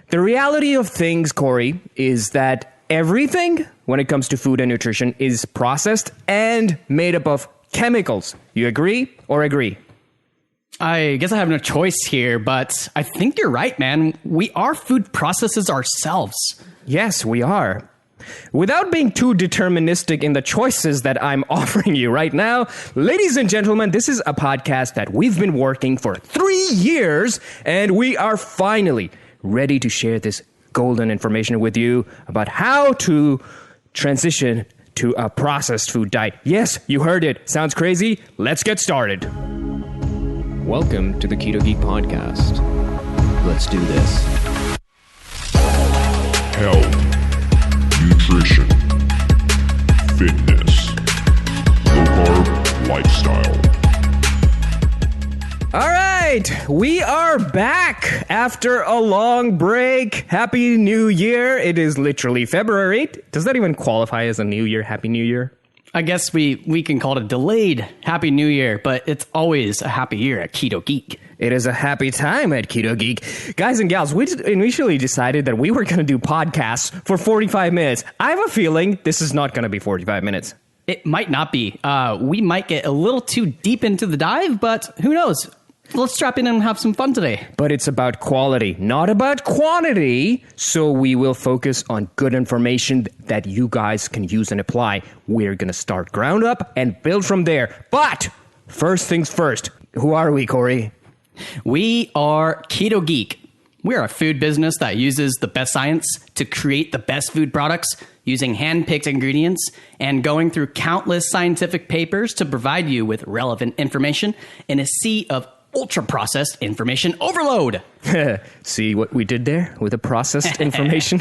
The reality of things, Corey, is that everything when it comes to food and nutrition is processed and made up of chemicals. You agree or agree? I guess I have no choice here, but I think you're right, man. We are food processors ourselves. Yes, we are. Without being too deterministic in the choices that I'm offering you right now, ladies and gentlemen, this is a podcast that we've been working for 3 years, and we are finally ready to share this golden information with you about how to transition to a processed food diet. Yes, you heard it. Sounds crazy? Let's get started. Welcome to the Ketogeek podcast. Let's do this. Health, nutrition, fitness, low-carb lifestyle. All right, we are back after a long break. Happy New Year. It is literally February. Does that even qualify as a New Year? Happy New Year? I guess we can call it a delayed Happy New Year, but it's always a happy year at Ketogeek. It is a happy time at Ketogeek. Guys and gals, we initially decided that we were going to do podcasts for 45 minutes. I have a feeling this is not going to be 45 minutes. It might not be. We might get a little too deep into the dive, but who knows? Let's strap in and have some fun today. But it's about quality, not about quantity. So we will focus on good information that you guys can use and apply. We're going to start ground up and build from there. But first things first, who are we, Corey? We are Ketogeek. We're a food business that uses the best science to create the best food products using hand-picked ingredients and going through countless scientific papers to provide you with relevant information in a sea of ultra-processed information overload. See what we did there with the processed information?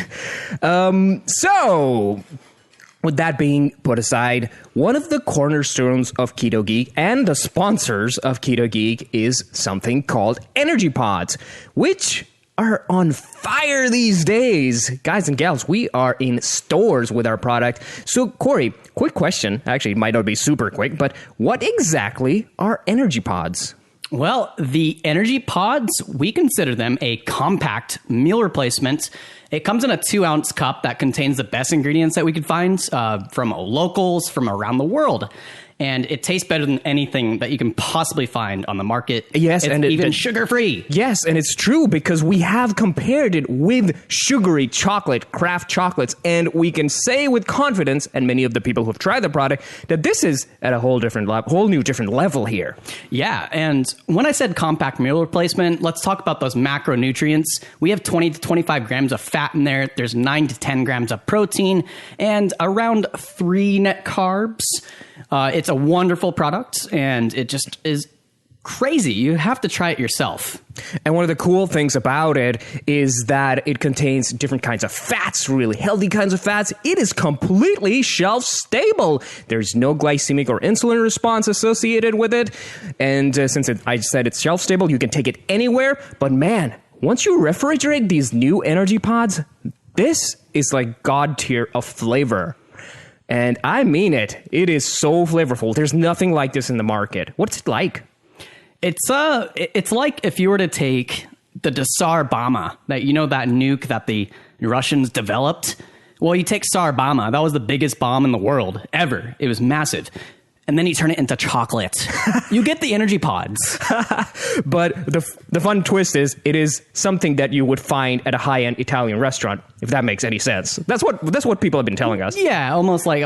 So, with that being put aside, one of the cornerstones of Ketogeek and the sponsors of Ketogeek is something called energy pods, which are on fire these days. Guys and gals, we are in stores with our product. So, Corey, quick question. Actually, it might not be super quick, but what exactly are energy pods? Well, the energy pods, we consider them a compact meal replacement. It comes in a 2-ounce cup that contains the best ingredients that we could find from locals from around the world. And it tastes better than anything that you can possibly find on the market. Yes, it's even sugar-free. Yes, and it's true because we have compared it with sugary chocolate, craft chocolates, and we can say with confidence, and many of the people who have tried the product, that this is at a whole new different level here. Yeah, and when I said compact meal replacement, let's talk about those macronutrients. We have 20 to 25 grams of fat in there. There's 9 to 10 grams of protein and around 3 net carbs. It's a wonderful product, and it just is crazy. You have to try it yourself. And one of the cool things about it is that it contains different kinds of fats, really healthy kinds of fats. It is completely shelf-stable. There's no glycemic or insulin response associated with it. And since I said it's shelf-stable, you can take it anywhere. But man, once you refrigerate these new energy pods, this is like God tier of flavor. And I mean it. It is so flavorful. There's nothing like this in the market. What's it like? It's like if you were to take the Tsar Bomba, that nuke that the Russians developed. Well, you take Tsar Bomba. That was the biggest bomb in the world ever. It was massive. And then you turn it into chocolate. You get the energy pods. But the fun twist is it is something that you would find at a high-end Italian restaurant, if that makes any sense. That's what people have been telling us. Yeah, almost like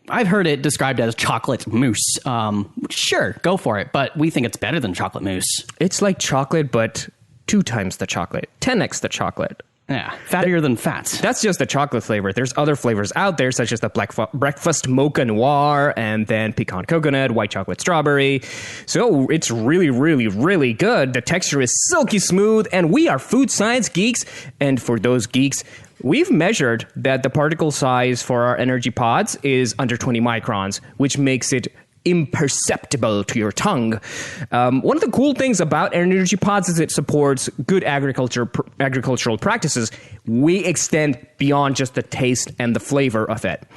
I've heard it described as chocolate mousse. Sure, go for it. But we think it's better than chocolate mousse. It's like chocolate, but 2 times the chocolate, 10x the chocolate. Yeah, fattier than fat. That's just the chocolate flavor. There's other flavors out there, such as the breakfast mocha noir, and then pecan coconut, white chocolate strawberry. So it's really, really, really good. The texture is silky smooth, and we are food science geeks. And for those geeks, we've measured that the particle size for our energy pods is under 20 microns, which makes it imperceptible to your tongue. One of the cool things about energy pods is it supports good agricultural practices. We extend beyond just the taste and the flavor of it.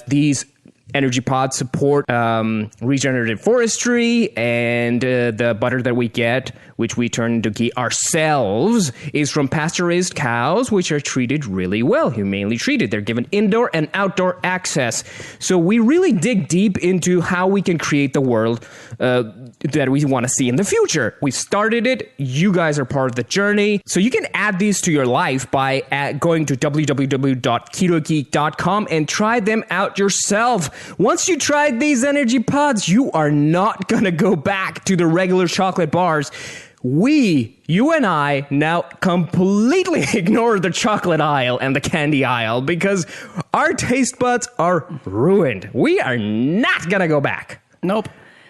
These energy pods support regenerative forestry, and the butter that we get, which we turn into ghee ourselves, is from pasture-raised cows, which are treated really well, humanely treated. They're given indoor and outdoor access. So we really dig deep into how we can create the world that we want to see in the future. We started it. You guys are part of the journey. So you can add these to your life by going to www.ketogeek.com and try them out yourself. Once you tried these energy pods, you are not going to go back to the regular chocolate bars. You and I, now completely ignore the chocolate aisle and the candy aisle because our taste buds are ruined. We are not going to go back. Nope.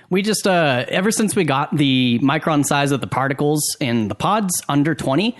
We just, ever since we got the micron size of the particles in the pods under 20,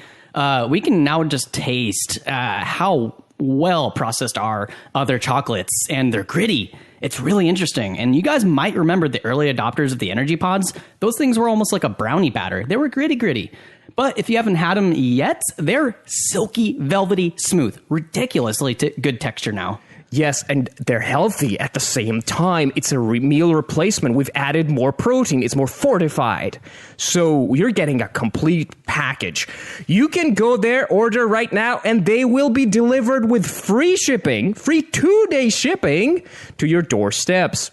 we can now just taste how well processed are other chocolates, and they're gritty. It's really interesting. And you guys might remember the early adopters of the energy pods. Those things were almost like a brownie batter. They were gritty. But if you haven't had them yet, they're silky, velvety, smooth, ridiculously good texture now. Yes, and they're healthy at the same time. It's a meal replacement. We've added more protein. It's more fortified. So you're getting a complete package. You can go there, order right now, and they will be delivered with free shipping, free 2-day shipping to your doorsteps.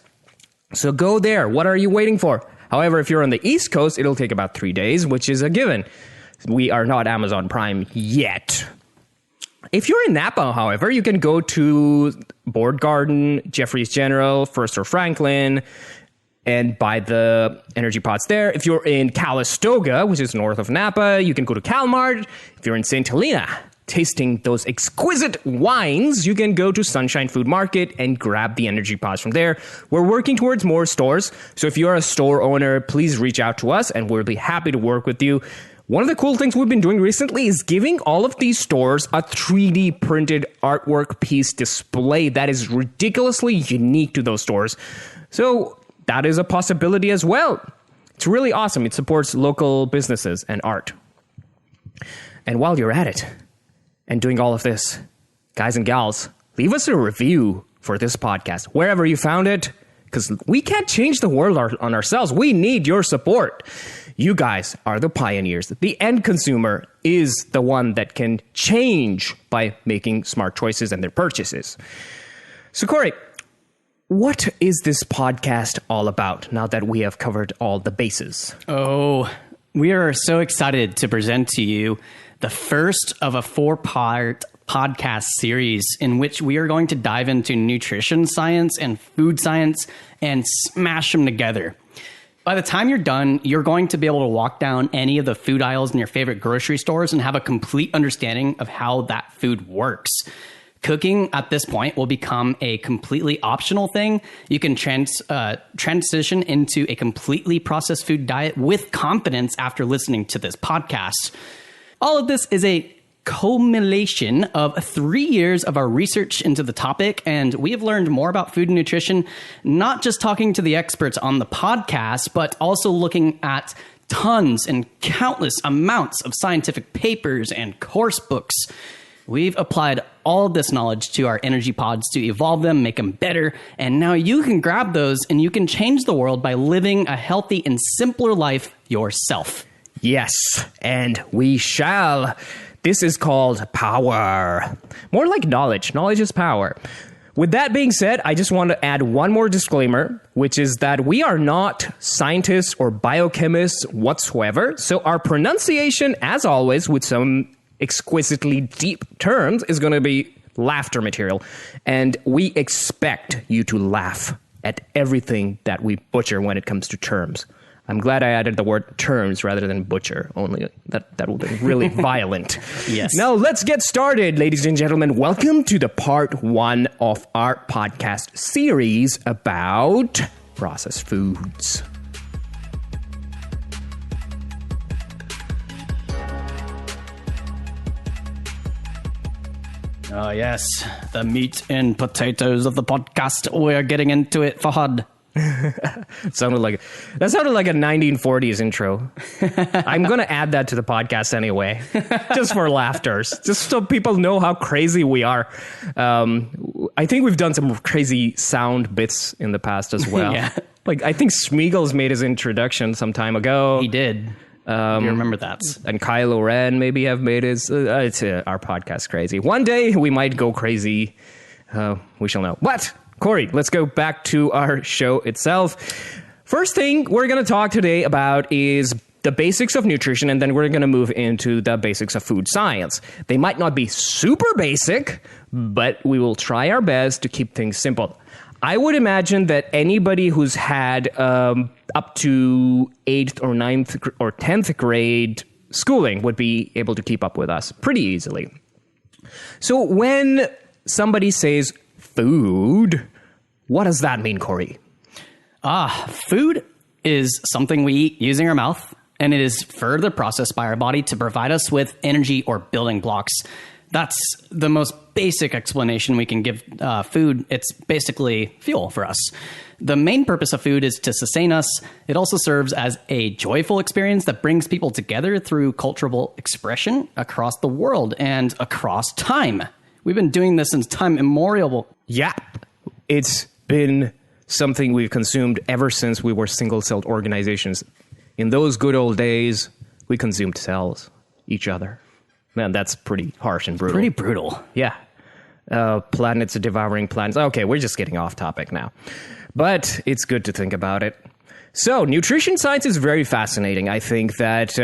So go there. What are you waiting for? However, if you're on the East Coast, it'll take about 3 days, which is a given. We are not Amazon Prime yet. If you're in Napa, however, you can go to Board Garden, Jeffrey's General, First or Franklin, and buy the energy pods there. If you're in Calistoga, which is north of Napa, you can go to Calmart. If you're in St. Helena, tasting those exquisite wines, you can go to Sunshine Food Market and grab the energy pods from there. We're working towards more stores, so if you're a store owner, please reach out to us, and we'll be happy to work with you. One of the cool things we've been doing recently is giving all of these stores a 3D printed artwork piece display that is ridiculously unique to those stores. So that is a possibility as well. It's really awesome. It supports local businesses and art. And while you're at it and doing all of this, guys and gals, leave us a review for this podcast, wherever you found it, because we can't change the world on ourselves. We need your support. You guys are the pioneers. The end consumer is the one that can change by making smart choices in their purchases. So, Corey, what is this podcast all about now that we have covered all the bases? Oh, we are so excited to present to you the first of a 4-part podcast series in which we are going to dive into nutrition science and food science and smash them together. By the time you're done, you're going to be able to walk down any of the food aisles in your favorite grocery stores and have a complete understanding of how that food works. Cooking at this point will become a completely optional thing. You can transition into a completely processed food diet with confidence after listening to this podcast. All of this is a culmination of 3 years of our research into the topic, and we have learned more about food and nutrition, not just talking to the experts on the podcast, but also looking at tons and countless amounts of scientific papers and course books. We've applied all of this knowledge to our energy pods to evolve them, make them better, and now you can grab those and you can change the world by living a healthy and simpler life yourself. Yes, and we shall. This is called power. More like knowledge. Knowledge is power. With that being said, I just want to add one more disclaimer, which is that we are not scientists or biochemists whatsoever. So our pronunciation, as always, with some exquisitely deep terms, is going to be laughter material. And we expect you to laugh at everything that we butcher when it comes to terms. I'm glad I added the word terms rather than butcher, only that would be really violent. Yes. Now let's get started, ladies and gentlemen. Welcome to the part 1 of our podcast series about processed foods. Oh, yes. The meat and potatoes of the podcast. We're getting into it, Fahad. That sounded like a 1940s intro. I'm going to add that to the podcast anyway, just for laughters, just so people know how crazy we are. I think we've done some crazy sound bits in the past as well. Yeah. Like, I think Smeagol's made his introduction some time ago. He did. You remember that. And Kylo Ren maybe have made his... our podcast crazy. One day we might go crazy. We shall know. But, Corey, let's go back to our show itself. First thing we're going to talk today about is the basics of nutrition, and then we're going to move into the basics of food science. They might not be super basic, but we will try our best to keep things simple. I would imagine that anybody who's had up to 8th or 9th or 10th grade schooling would be able to keep up with us pretty easily. So when somebody says food, what does that mean, Corey? Food is something we eat using our mouth, and it is further processed by our body to provide us with energy or building blocks. That's the most basic explanation we can give food. It's basically fuel for us. The main purpose of food is to sustain us. It also serves as a joyful experience that brings people together through cultural expression across the world and across time. We've been doing this since time immemorial. Yeah, it's been something we've consumed ever since we were single-celled organizations. In those good old days, we consumed cells, each other. Man, that's pretty harsh and brutal. Pretty brutal. Yeah. Planets devouring planets. Okay, we're just getting off topic now. But it's good to think about it. So, nutrition science is very fascinating. I think that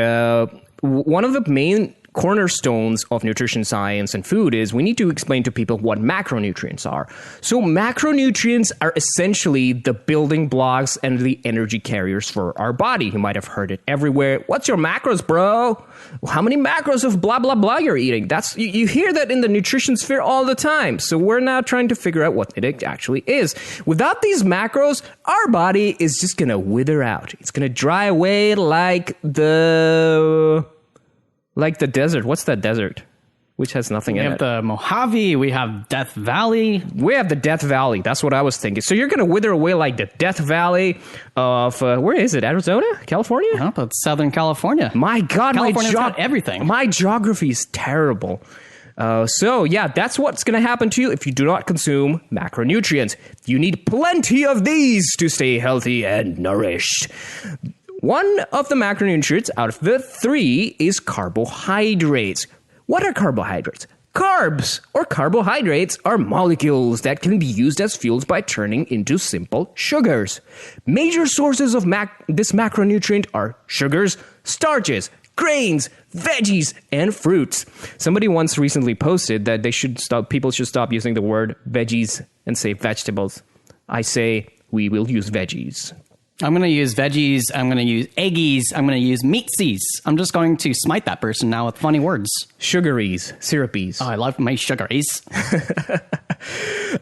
one of the main cornerstones of nutrition science and food is we need to explain to people what macronutrients are. So macronutrients are essentially the building blocks and the energy carriers for our body. You might have heard it everywhere. What's your macros, bro? How many macros of blah, blah, blah you're eating? That's you hear that in the nutrition sphere all the time. So we're now trying to figure out what it actually is. Without these macros, our body is just going to wither out. It's going to dry away like the desert. What's that desert? Which has nothing in it. We have the Mojave. We have Death Valley. We have the Death Valley. That's what I was thinking. So you're going to wither away like the Death Valley of, where is it? Arizona? California? No, that's Southern California. My God. California's got everything. My geography is terrible. So yeah, that's what's going to happen to you if you do not consume macronutrients. You need plenty of these to stay healthy and nourished. One of the macronutrients out of the 3 is carbohydrates. What are carbohydrates? Carbs or carbohydrates are molecules that can be used as fuels by turning into simple sugars. Major sources of this macronutrient are sugars, starches, grains, veggies, and fruits. Somebody once recently posted that people should stop using the word veggies and say vegetables. I say we will use veggies. I'm going to use veggies. I'm going to use eggies. I'm going to use meatsies. I'm just going to smite that person now with funny words. Sugaries, syrupies. Oh, I love my sugaries.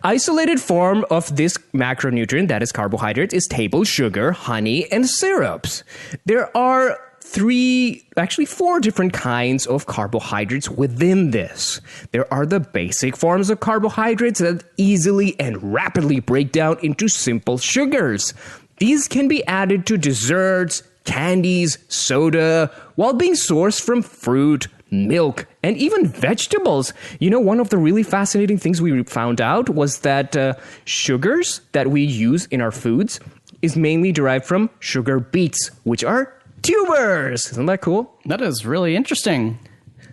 Isolated form of this macronutrient, that is carbohydrates, is table sugar, honey, and syrups. There are 4 different kinds of carbohydrates within this. There are the basic forms of carbohydrates that easily and rapidly break down into simple sugars. These can be added to desserts, candies, soda, while being sourced from fruit, milk, and even vegetables. You know, one of the really fascinating things we found out was that sugars that we use in our foods is mainly derived from sugar beets, which are tubers. Isn't that cool? That is really interesting.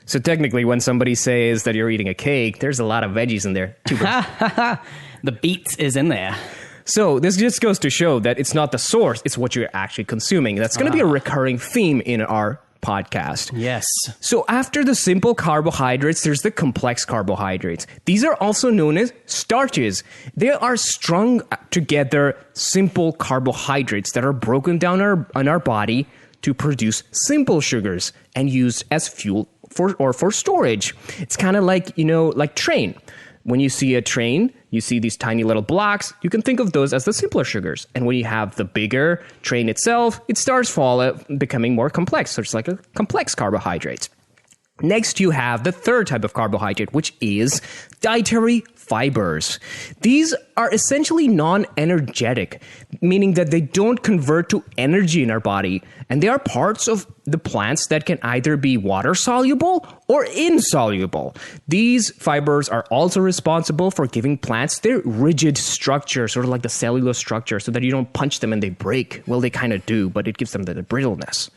So technically, when somebody says that you're eating a cake, there's a lot of veggies in there. Tubers. The beets is in there. So this just goes to show that it's not the source, it's what you're actually consuming. That's going to be a recurring theme in our podcast. Yes. So after the simple carbohydrates, there's the complex carbohydrates. These are also known as starches. They are strung together simple carbohydrates that are broken down in our body to produce simple sugars and used as fuel for storage. It's kind of like, like train. When you see a train, you see these tiny little blocks. You can think of those as the simpler sugars. And when you have the bigger train itself, it starts becoming more complex. So it's like a complex carbohydrate. Next, you have the third type of carbohydrate, which is dietary fibers. These are essentially non-energetic, meaning that they don't convert to energy in our body, and they are parts of the plants that can either be water-soluble or insoluble. These fibers are also responsible for giving plants their rigid structure, sort of like the cellulose structure, so that you don't punch them and they break. Well, they kind of do, but it gives them the brittleness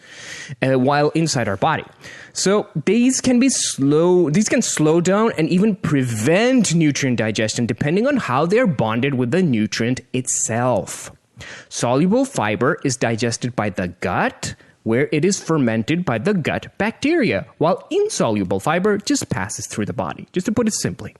while inside our body. So these can slow down and even prevent nutrient digestion depending on how they're bonded with the nutrient itself. Soluble fiber is digested by the gut, where it is fermented by the gut bacteria, while insoluble fiber just passes through the body, just to put it simply.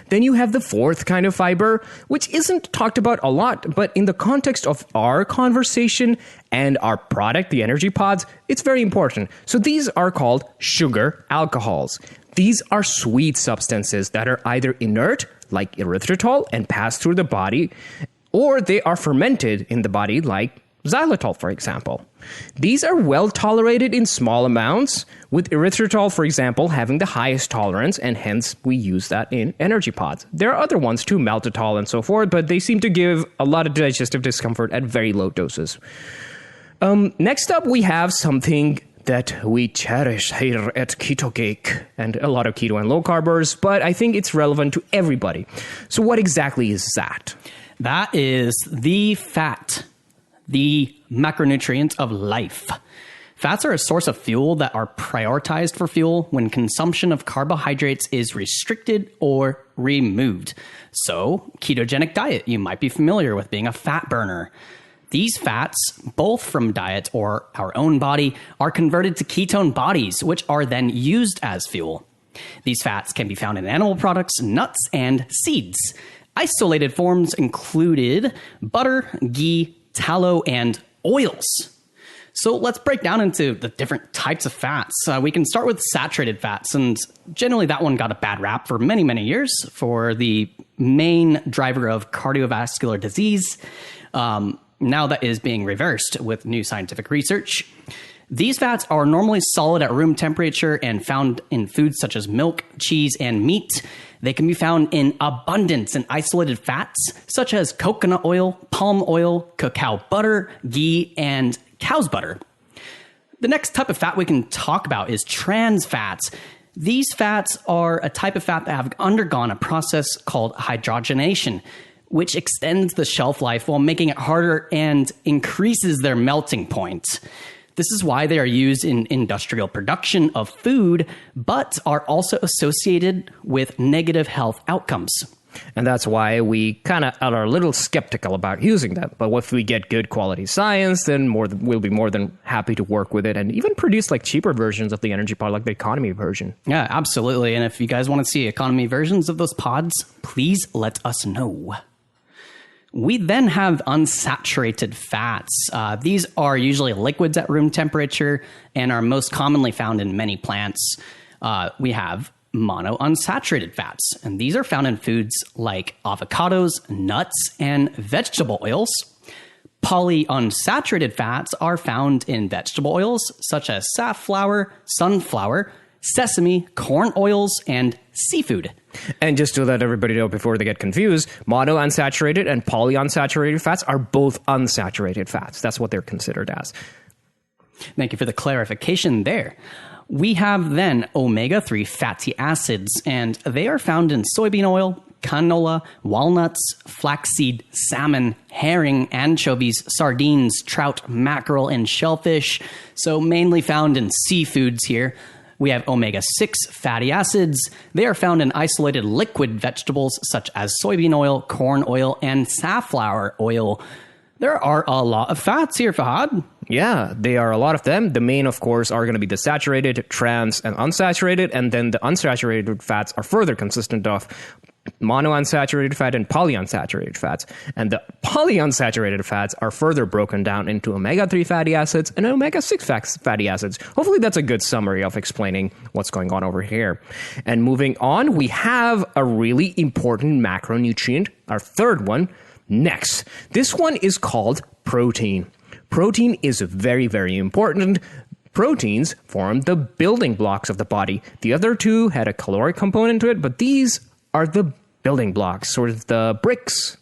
Then you have the fourth kind of fiber, which isn't talked about a lot, but in the context of our conversation and our product, the energy pods, it's very important. So these are called sugar alcohols. These are sweet substances that are either inert, like erythritol, and pass through the body, or they are fermented in the body, like xylitol, for example. These are well tolerated in small amounts, with erythritol, for example, having the highest tolerance, and hence we use that in energy pods. There are other ones too, maltitol and so forth, but they seem to give a lot of digestive discomfort at very low doses. Next up, we have something that we cherish here at Ketogeek, and a lot of keto and low carbers, but I think it's relevant to everybody. So what exactly is that? That is the fat, the macronutrient of life. Fats are a source of fuel that are prioritized for fuel when consumption of carbohydrates is restricted or removed. So, ketogenic diet, you might be familiar with being a fat burner. These fats, both from diet or our own body, are converted to ketone bodies, which are then used as fuel. These fats can be found in animal products, nuts, and seeds. Isolated forms included butter, ghee, tallow, and oils. So let's break down into the different types of fats. We can start with saturated fats, and generally that one got a bad rap for many, many years for the main driver of cardiovascular disease. Now that is being reversed with new scientific research. These fats are normally solid at room temperature and found in foods such as milk, cheese, and meat. They can be found in abundance in isolated fats such as coconut oil, palm oil, cacao butter, ghee, and cow's butter. The next type of fat we can talk about is trans fats. These fats are a type of fat that have undergone a process called hydrogenation, which extends the shelf life while making it harder and increases their melting point. This is why they are used in industrial production of food, but are also associated with negative health outcomes. And that's why we kind of are a little skeptical about using them. But if we get good quality science, then we'll be more than happy to work with it and even produce like cheaper versions of the energy pod, like the economy version. Yeah, absolutely. And if you guys want to see economy versions of those pods, please let us know. We then have unsaturated fats. These are usually liquids at room temperature and are most commonly found in many plants. We have monounsaturated fats, and these are found in foods like avocados, nuts, and vegetable oils. Polyunsaturated fats are found in vegetable oils such as safflower, sunflower, sesame, corn oils, and seafood. And just to let everybody know before they get confused, monounsaturated and polyunsaturated fats are both unsaturated fats. That's what they're considered as. Thank you for the clarification there. We have then omega-3 fatty acids, and they are found in soybean oil, canola, walnuts, flaxseed, salmon, herring, anchovies, sardines, trout, mackerel, and shellfish. So mainly found in seafoods here. We have omega-6 fatty acids. They are found in isolated liquid vegetables such as soybean oil, corn oil, and safflower oil. There are a lot of fats here, Fahad. Yeah, they are a lot of them. The main, of course, are going to be the saturated, trans, and unsaturated. And then the unsaturated fats are further consistent of monounsaturated fat and polyunsaturated fats. And the polyunsaturated fats are further broken down into omega-3 fatty acids and omega-6 fatty acids. Hopefully that's a good summary of explaining what's going on over here. And moving on, we have a really important macronutrient, our third one, next. This one is called protein. Protein is very, very important. Proteins form the building blocks of the body. The other two had a caloric component to it, but these are the building blocks, sort of the bricks.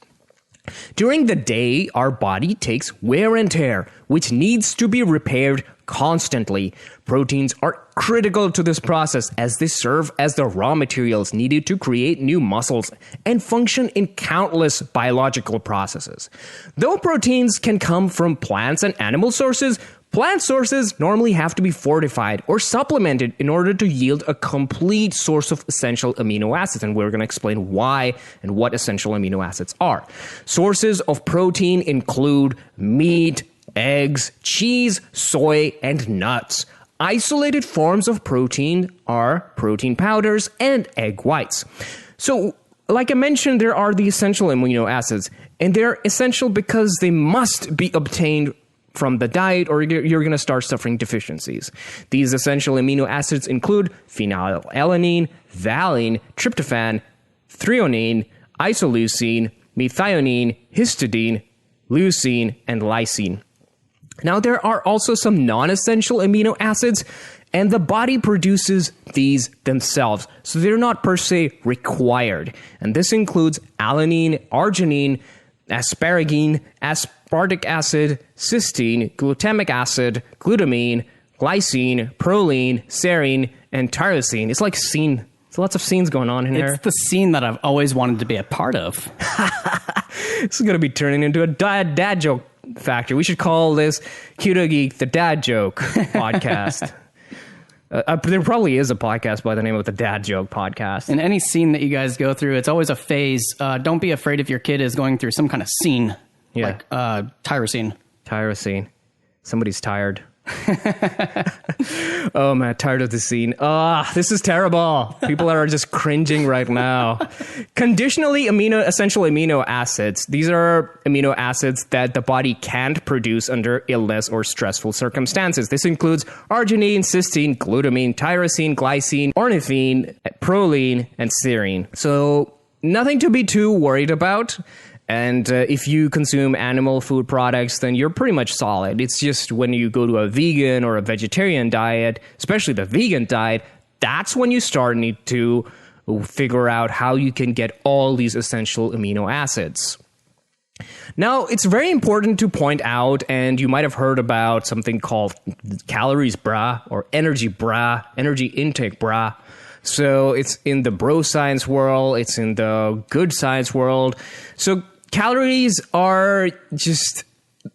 During the day, our body takes wear and tear, which needs to be repaired constantly. Proteins are critical to this process as they serve as the raw materials needed to create new muscles and function in countless biological processes. Though proteins can come from plants and animal sources, plant sources normally have to be fortified or supplemented in order to yield a complete source of essential amino acids, and we're going to explain why and what essential amino acids are. Sources of protein include meat, eggs, cheese, soy, and nuts. Isolated forms of protein are protein powders and egg whites. So, like I mentioned, there are the essential amino acids, and they're essential because they must be obtained from the diet or you're going to start suffering deficiencies. These essential amino acids include phenylalanine, valine, tryptophan, threonine, isoleucine, methionine, histidine, leucine, and lysine. Now, there are also some non-essential amino acids, and the body produces these themselves, so they're not per se required. And this includes alanine, arginine, asparagine, aspartic acid, cysteine, glutamic acid, glutamine, glycine, proline, serine, and tyrosine. It's like scene. There's lots of scenes going on in here. It's the scene that I've always wanted to be a part of. This is going to be turning into a dad joke factory. We should call this Ketogeek, the dad joke podcast. There probably is a podcast by the name of the Dad Joke Podcast. In any scene that you guys go through, it's always a phase. Don't be afraid if your kid is going through some kind of scene, like tyrosine. Tyrosine. Somebody's tired. Oh man, tired of the scene. This is terrible. People are just cringing right now. Conditionally essential amino acids. These are amino acids that the body can't produce under illness or stressful circumstances. This includes arginine, cysteine, glutamine, tyrosine, glycine, ornithine, proline, and serine. So nothing to be too worried about. And if you consume animal food products, then you're pretty much solid. It's just when you go to a vegan or a vegetarian diet, especially the vegan diet, that's when you need to figure out how you can get all these essential amino acids. Now, it's very important to point out, and you might have heard about something called calories bra or energy intake bra. So it's in the bro science world, it's in the good science world. So calories are just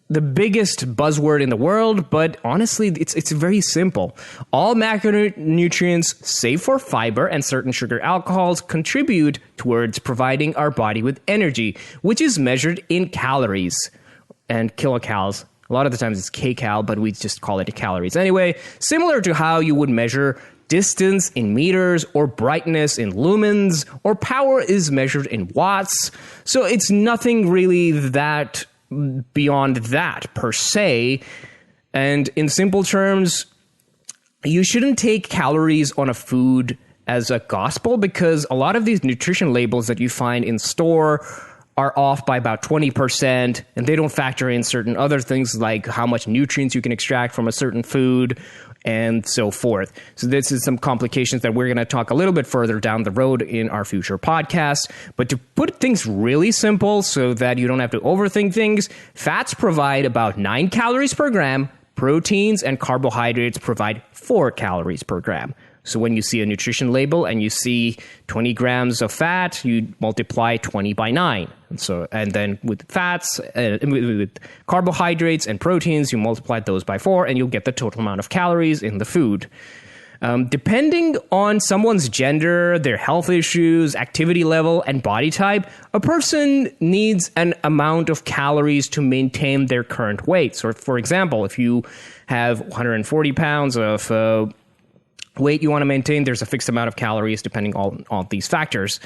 the biggest buzzword in the world, but honestly, it's very simple. All macronutrients, save for fiber and certain sugar alcohols, contribute towards providing our body with energy, which is measured in calories and kilocalories. A lot of the times it's kcal, but we just call it calories. Anyway, similar to how you would measure distance in meters or brightness in lumens or power is measured in watts. So it's nothing really that beyond that per se. And in simple terms, you shouldn't take calories on a food as a gospel because a lot of these nutrition labels that you find in store are off by about 20%, and they don't factor in certain other things like how much nutrients you can extract from a certain food and so forth. So this is some complications that we're going to talk a little bit further down the road in our future podcast. But to put things really simple so that you don't have to overthink things, fats provide about 9 calories per gram, proteins and carbohydrates provide 4 calories per gram. So when you see a nutrition label and you see 20 grams of fat, you multiply 20 by 9. And then with fats, with carbohydrates and proteins, you multiply those by 4, and you'll get the total amount of calories in the food. Depending on someone's gender, their health issues, activity level, and body type, a person needs an amount of calories to maintain their current weight. So, for example, if you have 140 pounds of weight you want to maintain, there's a fixed amount of calories depending on all these factors.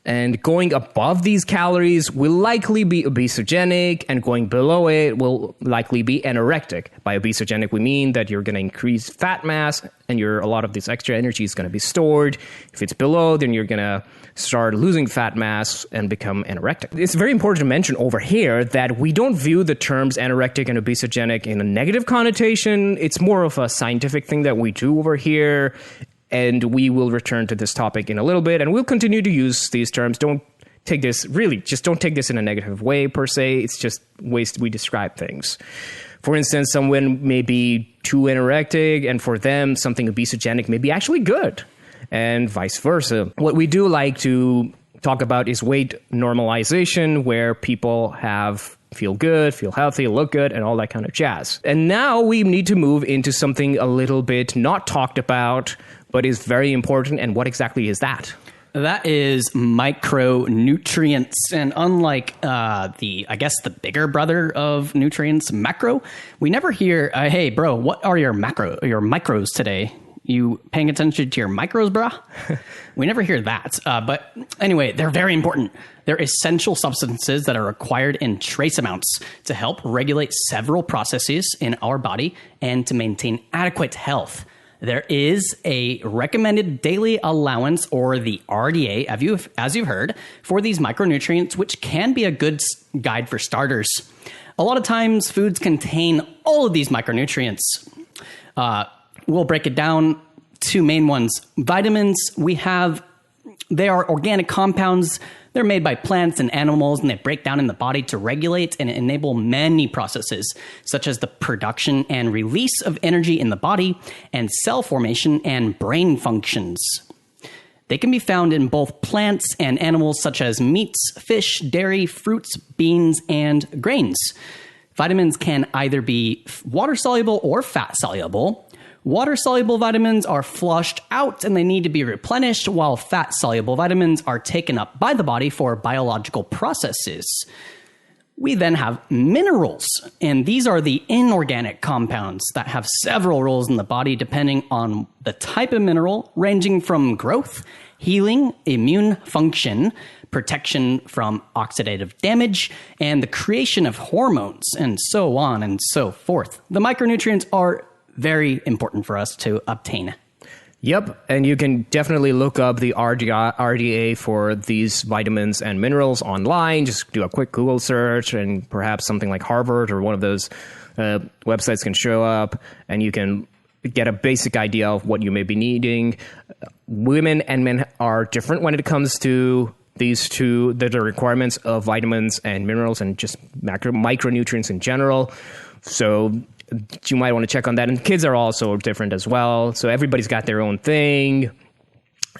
And going above these calories will likely be obesogenic, and going below it will likely be anorectic. By obesogenic, we mean that you're going to increase fat mass, and a lot of this extra energy is going to be stored. If it's below, then you're going to start losing fat mass and become anorectic. It's very important to mention over here that we don't view the terms anorectic and obesogenic in a negative connotation. It's more of a scientific thing that we do over here. And we will return to this topic in a little bit, and we'll continue to use these terms. Don't take this in a negative way per se. It's just ways we describe things. For instance, someone may be too anorectic, and for them, something obesogenic may be actually good, and vice versa. What we do like to talk about is weight normalization, where people feel good, feel healthy, look good, and all that kind of jazz. And now we need to move into something a little bit not talked about, but is very important. And what exactly is that? That is micronutrients. And unlike the bigger brother of nutrients, macro, we never hear, hey, bro, what are your micros today? You paying attention to your micros, brah? We never hear that. But anyway, they're very important. They're essential substances that are required in trace amounts to help regulate several processes in our body and to maintain adequate health. There is a recommended daily allowance, or the RDA, as you've heard, for these micronutrients, which can be a good guide for starters. A lot of times, foods contain all of these micronutrients. We'll break it down. Two main ones. Vitamins, they are organic compounds. They're made by plants and animals, and they break down in the body to regulate and enable many processes, such as the production and release of energy in the body, and cell formation and brain functions. They can be found in both plants and animals, such as meats, fish, dairy, fruits, beans, and grains. Vitamins can either be water-soluble or fat-soluble. Water-soluble vitamins are flushed out and they need to be replenished, while fat-soluble vitamins are taken up by the body for biological processes. We then have minerals, and these are the inorganic compounds that have several roles in the body depending on the type of mineral, ranging from growth, healing, immune function, protection from oxidative damage, and the creation of hormones, and so on and so forth. The micronutrients are very important for us to obtain. Yep, and you can definitely look up the RDA for these vitamins and minerals online. Just do a quick Google search, and perhaps something like Harvard or one of those websites can show up, and you can get a basic idea of what you may be needing. Women and men are different when it comes to these two, the requirements of vitamins and minerals and just micronutrients in general. So you might want to check on that. And kids are also different as well. So everybody's got their own thing.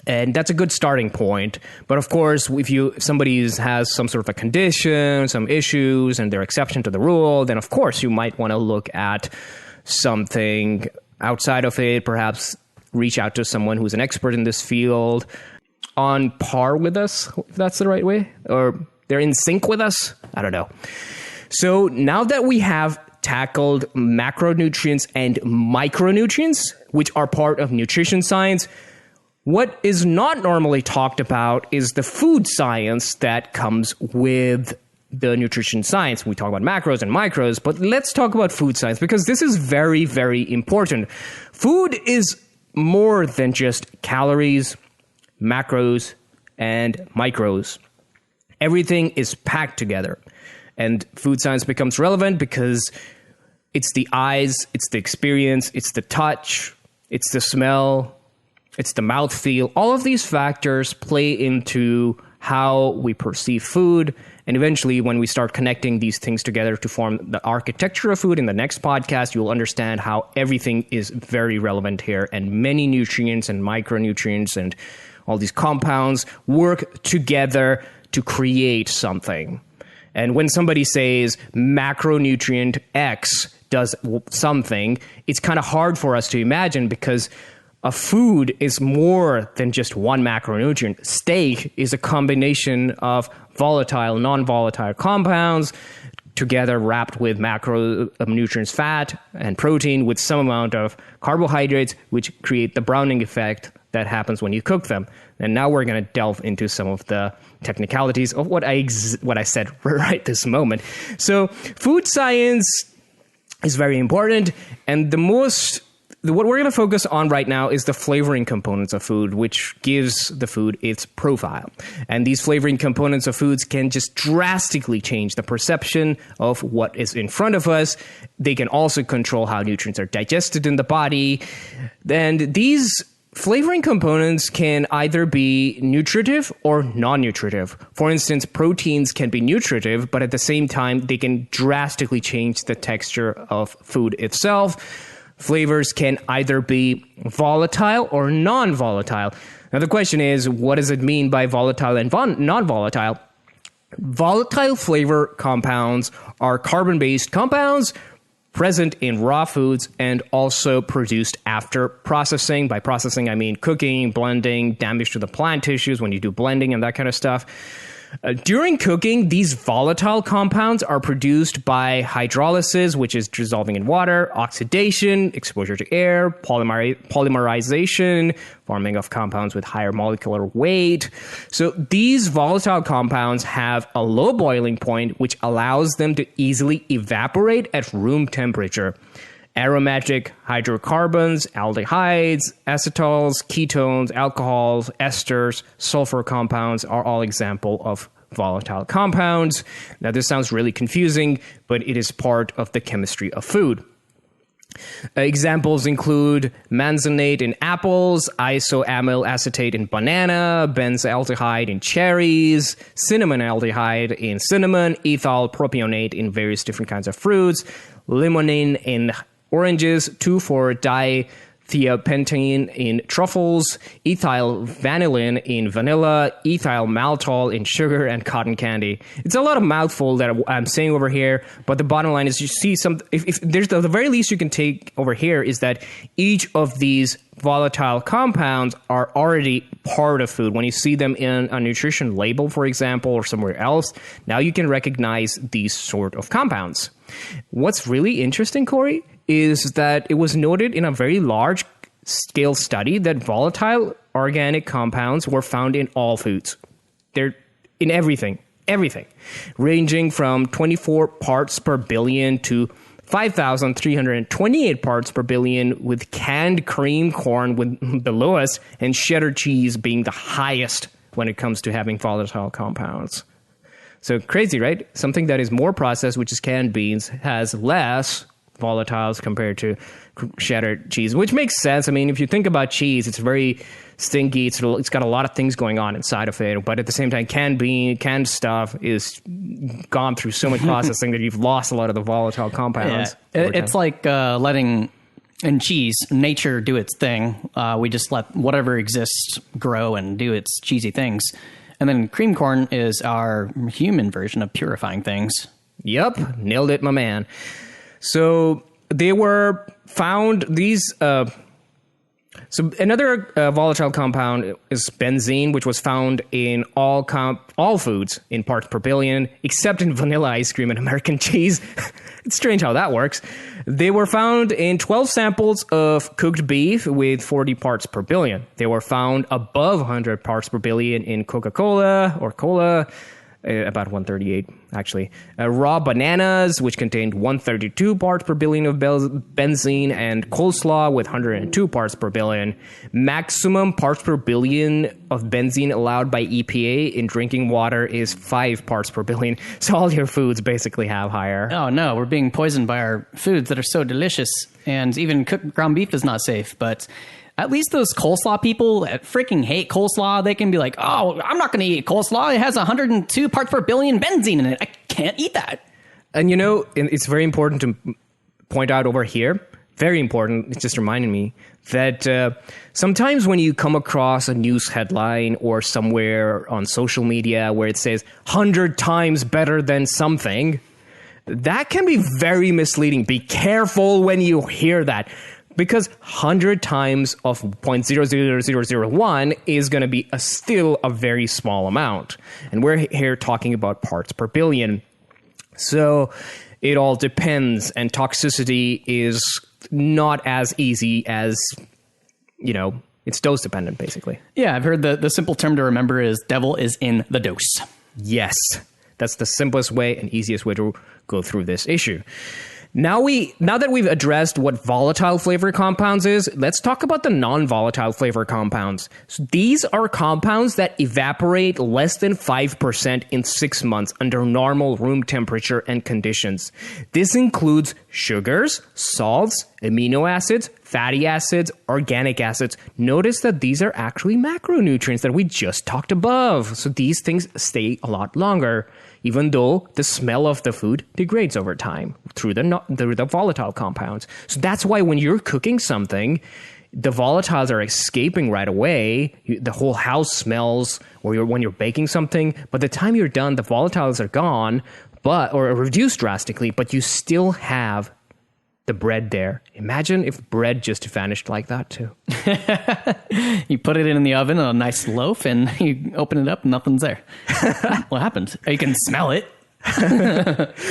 And that's a good starting point. But of course, if somebody has some sort of a condition, some issues, and they're exception to the rule, then of course you might want to look at something outside of it, perhaps reach out to someone who's an expert in this field, on par with us, if that's the right way, or they're in sync with us. I don't know. So now that we have tackled macronutrients and micronutrients, which are part of nutrition science, what is not normally talked about is the food science that comes with the nutrition science. We talk about macros and micros, but let's talk about food science, because this is very, very important. Food is more than just calories, macros, and micros. Everything is packed together. And food science becomes relevant because it's the eyes, it's the experience, it's the touch, it's the smell, it's the mouthfeel. All of these factors play into how we perceive food. And eventually, when we start connecting these things together to form the architecture of food in the next podcast, you'll understand how everything is very relevant here. And many nutrients and micronutrients and all these compounds work together to create something. And when somebody says macronutrient X does something, it's kind of hard for us to imagine, because a food is more than just one macronutrient. Steak is a combination of volatile, non-volatile compounds together wrapped with macronutrients, fat and protein, with some amount of carbohydrates, which create the browning effect that happens when you cook them. And now we're going to delve into some of the technicalities of what I said right this moment. So food science is very important, and what we're going to focus on right now is the flavoring components of food, which gives the food its profile. And these flavoring components of foods can just drastically change the perception of what is in front of us. They can also control how nutrients are digested in the body. And these flavoring components can either be nutritive or non-nutritive. For instance, proteins can be nutritive, but at the same time, they can drastically change the texture of food itself. Flavors can either be volatile or non-volatile. Now, the question is, what does it mean by volatile and non-volatile? Volatile flavor compounds are carbon-based compounds present in raw foods and also produced after processing. By processing, I mean cooking, blending, damage to the plant tissues when you do blending and that kind of stuff. During cooking, these volatile compounds are produced by hydrolysis, which is dissolving in water, oxidation, exposure to air, polymerization, forming of compounds with higher molecular weight. So these volatile compounds have a low boiling point, which allows them to easily evaporate at room temperature. Aromatic hydrocarbons, aldehydes, acetals, ketones, alcohols, esters, sulfur compounds are all examples of volatile compounds. Now, this sounds really confusing, but it is part of the chemistry of food. Examples include manzanate in apples, isoamyl acetate in banana, benzaldehyde in cherries, cinnamon aldehyde in cinnamon, ethyl propionate in various different kinds of fruits, limonene in oranges, 2,4-dithiapentane in truffles, ethyl vanillin in vanilla, ethyl maltol in sugar, and cotton candy. It's a lot of mouthful that I'm saying over here, but the bottom line is you see if there's the very least you can take over here is that each of these volatile compounds are already part of food. When you see them in a nutrition label, for example, or somewhere else, now you can recognize these sort of compounds. What's really interesting, Corey, is that it was noted in a very large scale study that volatile organic compounds were found in all foods. They're in everything, ranging from 24 parts per billion to 5,328 parts per billion, with canned cream corn with the lowest and cheddar cheese being the highest when it comes to having volatile compounds. So crazy, right? Something that is more processed, which is canned beans, has less volatiles compared to cheddar cheese, which makes sense. I mean, if you think about cheese, it's very stinky. It's got a lot of things going on inside of it. But at the same time, canned stuff is gone through so much processing that you've lost a lot of the volatile compounds. Yeah. It's like letting in cheese nature do its thing. We just let whatever exists grow and do its cheesy things. And then cream corn is our human version of purifying things. Yep, nailed it, my man. So they were found so another volatile compound is benzene, which was found in all foods in parts per billion, except in vanilla ice cream and American cheese. It's strange how that works. They were found in 12 samples of cooked beef with 40 parts per billion. They were found above 100 parts per billion in Coca-Cola or cola, about 138 actually. Raw bananas, which contained 132 parts per billion of benzene, and coleslaw with 102 parts per billion. Maximum parts per billion of benzene allowed by EPA in drinking water is 5 parts per billion. So all your foods basically have higher. Oh no, we're being poisoned by our foods that are so delicious, and even cooked ground beef is not safe, but at least those coleslaw people that freaking hate coleslaw, they can be like, oh, I'm not going to eat coleslaw. It has 102 parts per billion benzene in it. I can't eat that. And you know, it's very important to point out over here, very important, it's just reminding me, that sometimes when you come across a news headline or somewhere on social media where it says 100 times better than something, that can be very misleading. Be careful when you hear that. Because 100 times of 0.00001 is going to be still a very small amount. And we're here talking about parts per billion. So it all depends. And toxicity is not as easy as, It's dose dependent, basically. Yeah, I've heard the simple term to remember is devil is in the dose. Yes, that's the simplest way and easiest way to go through this issue. Now that we've addressed what volatile flavor compounds is, let's talk about the non-volatile flavor compounds. So these are compounds that evaporate less than 5% in 6 months under normal room temperature and conditions. This includes sugars, salts, amino acids, fatty acids, organic acids. Notice that these are actually macronutrients that we just talked above. So these things stay a lot longer, even though the smell of the food degrades over time through the volatile compounds. So that's why when you're cooking something, the volatiles are escaping right away. The whole house smells, or when you're baking something. By the time you're done, the volatiles are gone, or reduced drastically, but you still have the bread there. Imagine if bread just vanished like that too. You put it in the oven, a nice loaf, and you open it up, nothing's there. What happened? You can smell it.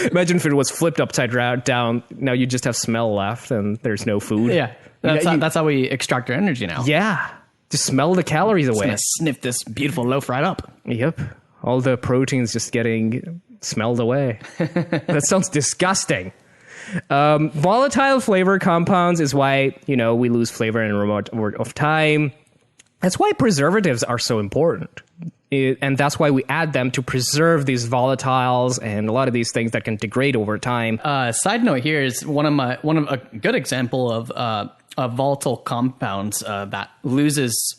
Imagine if it was flipped upside down. Now you just have smell left and there's no food. Yeah, that's how we extract our energy now. Yeah, just smell the calories away. Gonna sniff this beautiful loaf right up. Yep, all the proteins just getting smelled away. That sounds disgusting. Volatile flavor compounds is why, we lose flavor in a remote of time. That's why preservatives are so important. And that's why we add them to preserve these volatiles and a lot of these things that can degrade over time. Side note here is one of a good example of volatile compounds that loses.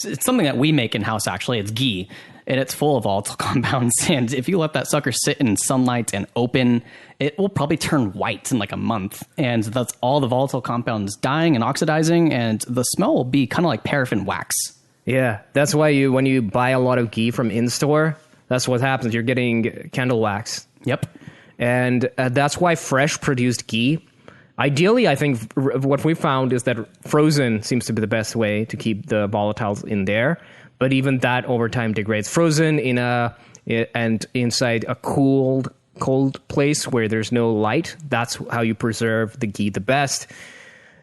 It's something that we make in house. Actually, it's ghee, and it's full of volatile compounds. And if you let that sucker sit in sunlight and open, it will probably turn white in like a month. And that's all the volatile compounds dying and oxidizing, and the smell will be kind of like paraffin wax. Yeah, that's why when you buy a lot of ghee from in-store, that's what happens. You're getting candle wax. Yep. And that's why fresh produced ghee, ideally, I think what we found is that frozen seems to be the best way to keep the volatiles in there. But even that over time degrades. Frozen and inside a cold place where there's no light, that's how you preserve the ghee the best.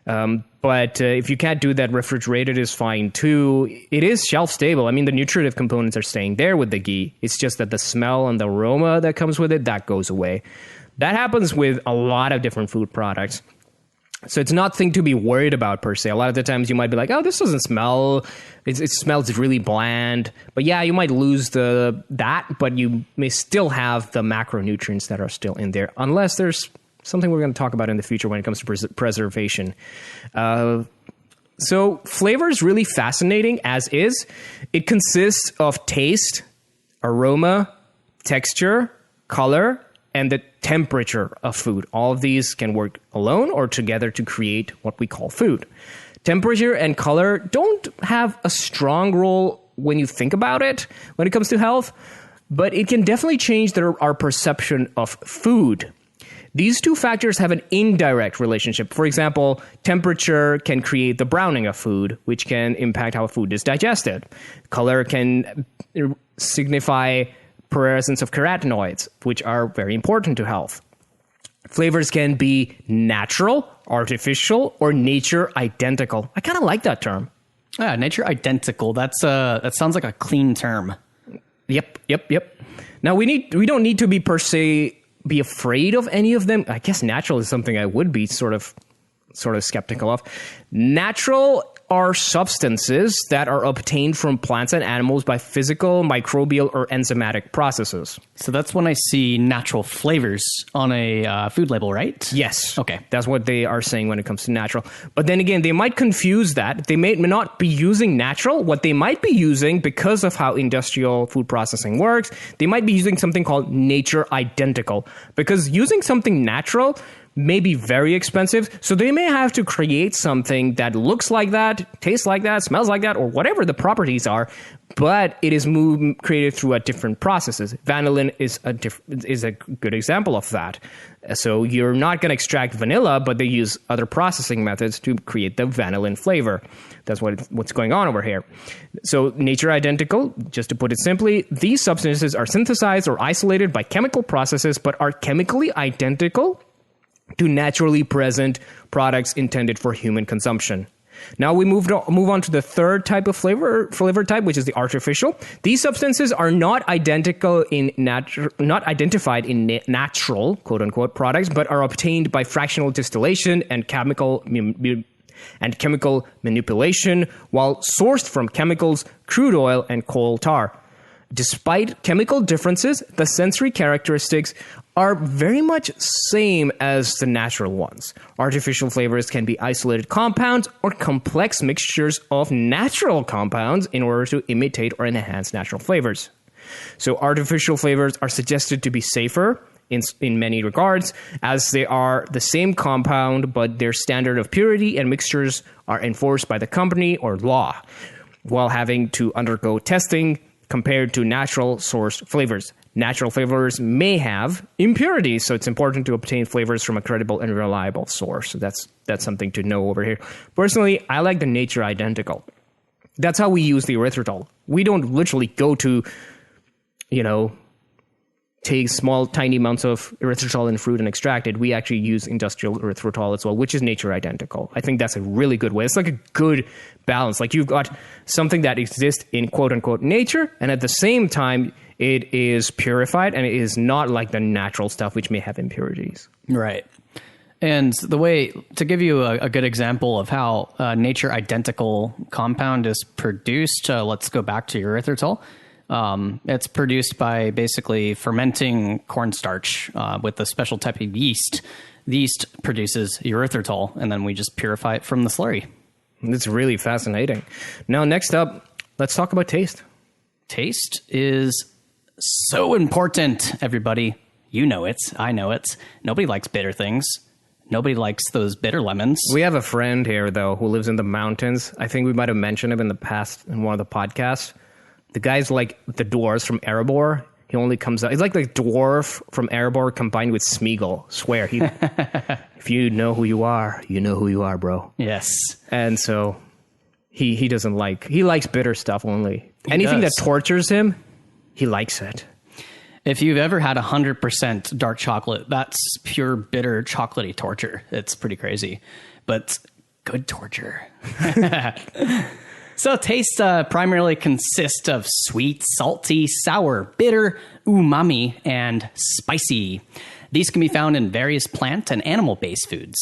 But if you can't do that, refrigerated is fine too. It is shelf stable. I mean, the nutritive components are staying there with the ghee. It's just that the smell and the aroma that comes with it, that goes away. That happens with a lot of different food products. So it's nothing to be worried about per se. A lot of the times you might be like, oh, this doesn't smell. It smells really bland. But yeah, you might lose that, but you may still have the macronutrients that are still in there, unless there's something we're going to talk about in the future when it comes to preservation. So flavor is really fascinating as is. It consists of taste, aroma, texture, color, and the temperature of food. All of these can work alone or together to create what we call food. Temperature and color don't have a strong role when you think about it when it comes to health, but it can definitely change our perception of food. These two factors have an indirect relationship. For example, temperature can create the browning of food, which can impact how food is digested. Color can signify presence of carotenoids, which are very important to health. Flavors can be natural, artificial, or nature identical. I kind of like that term. Yeah, nature identical. That sounds like a clean term. Yep. Now we don't need to be per se be afraid of any of them. I guess natural is something I would be sort of skeptical of. Natural are substances that are obtained from plants and animals by physical, microbial, or enzymatic processes. So that's when I see natural flavors on a food label, right? Yes. Okay. That's what they are saying when it comes to natural. But then again, they might confuse that. They may not be using natural. What they might be using, because of how industrial food processing works, they might be using something called nature identical. Because using something natural may be very expensive, so they may have to create something that looks like that, tastes like that, smells like that, or whatever the properties are, but it is created through different processes. Vanillin is a good example of that. So you're not going to extract vanilla, but they use other processing methods to create the vanillin flavor. That's what's going on over here. So nature identical, just to put it simply, these substances are synthesized or isolated by chemical processes, but are chemically identical to naturally present products intended for human consumption. Now we move on to the third type of flavor type, which is the artificial. These substances are not identified in natural, quote unquote, products, but are obtained by fractional distillation and chemical manipulation, while sourced from chemicals, crude oil, and coal tar. Despite chemical differences, the sensory characteristics are very much same as the natural ones. Artificial flavors can be isolated compounds or complex mixtures of natural compounds in order to imitate or enhance natural flavors. So artificial flavors are suggested to be safer in many regards, as they are the same compound, but their standard of purity and mixtures are enforced by the company or law, while having to undergo testing compared to natural sourced flavors. Natural flavors may have impurities, so it's important to obtain flavors from a credible and reliable source. So that's something to know over here. Personally, I like the nature identical. That's how we use the erythritol. We don't literally go to, take small, tiny amounts of erythritol in fruit and extract it. We actually use industrial erythritol as well, which is nature identical. I think that's a really good way. It's like a good balance. Like you've got something that exists in quote unquote nature, and at the same time, it is purified and it is not like the natural stuff, which may have impurities. Right. And the way to give you a good example of how nature identical compound is produced, let's go back to erythritol. It's produced by basically fermenting cornstarch with a special type of yeast. The yeast produces erythritol, and then we just purify it from the slurry. It's really fascinating. Now, next up, let's talk about taste. Taste is so important, everybody. You know it. I know it. Nobody likes bitter things. Nobody likes those bitter lemons. We have a friend here, though, who lives in the mountains. I think we might have mentioned him in the past in one of the podcasts. The guy's like the dwarves from Erebor. He only comes out. He's like the dwarf from Erebor combined with Smeagol. Swear. If you know who you are, you know who you are, bro. Yes. And so he doesn't like. He likes bitter stuff only. Anything that tortures him, he likes it. If you've ever had 100% dark chocolate, that's pure bitter chocolatey torture. It's pretty crazy, but good torture. So taste primarily consists of sweet, salty, sour, bitter, umami, and spicy. These can be found in various plant and animal-based foods.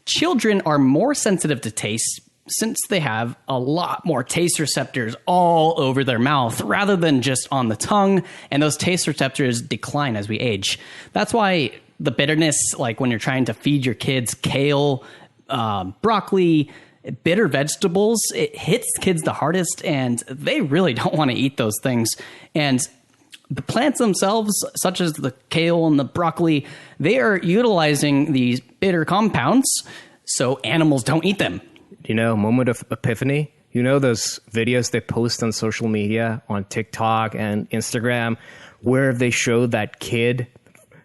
Children are more sensitive to taste since they have a lot more taste receptors all over their mouth rather than just on the tongue, and those taste receptors decline as we age. That's why the bitterness, like when you're trying to feed your kids kale, broccoli, bitter vegetables, it hits kids the hardest, and they really don't want to eat those things. And the plants themselves, such as the kale and the broccoli, they are utilizing these bitter compounds so animals don't eat them. Moment of epiphany. Those videos they post on social media, on TikTok and Instagram, where they show that kid.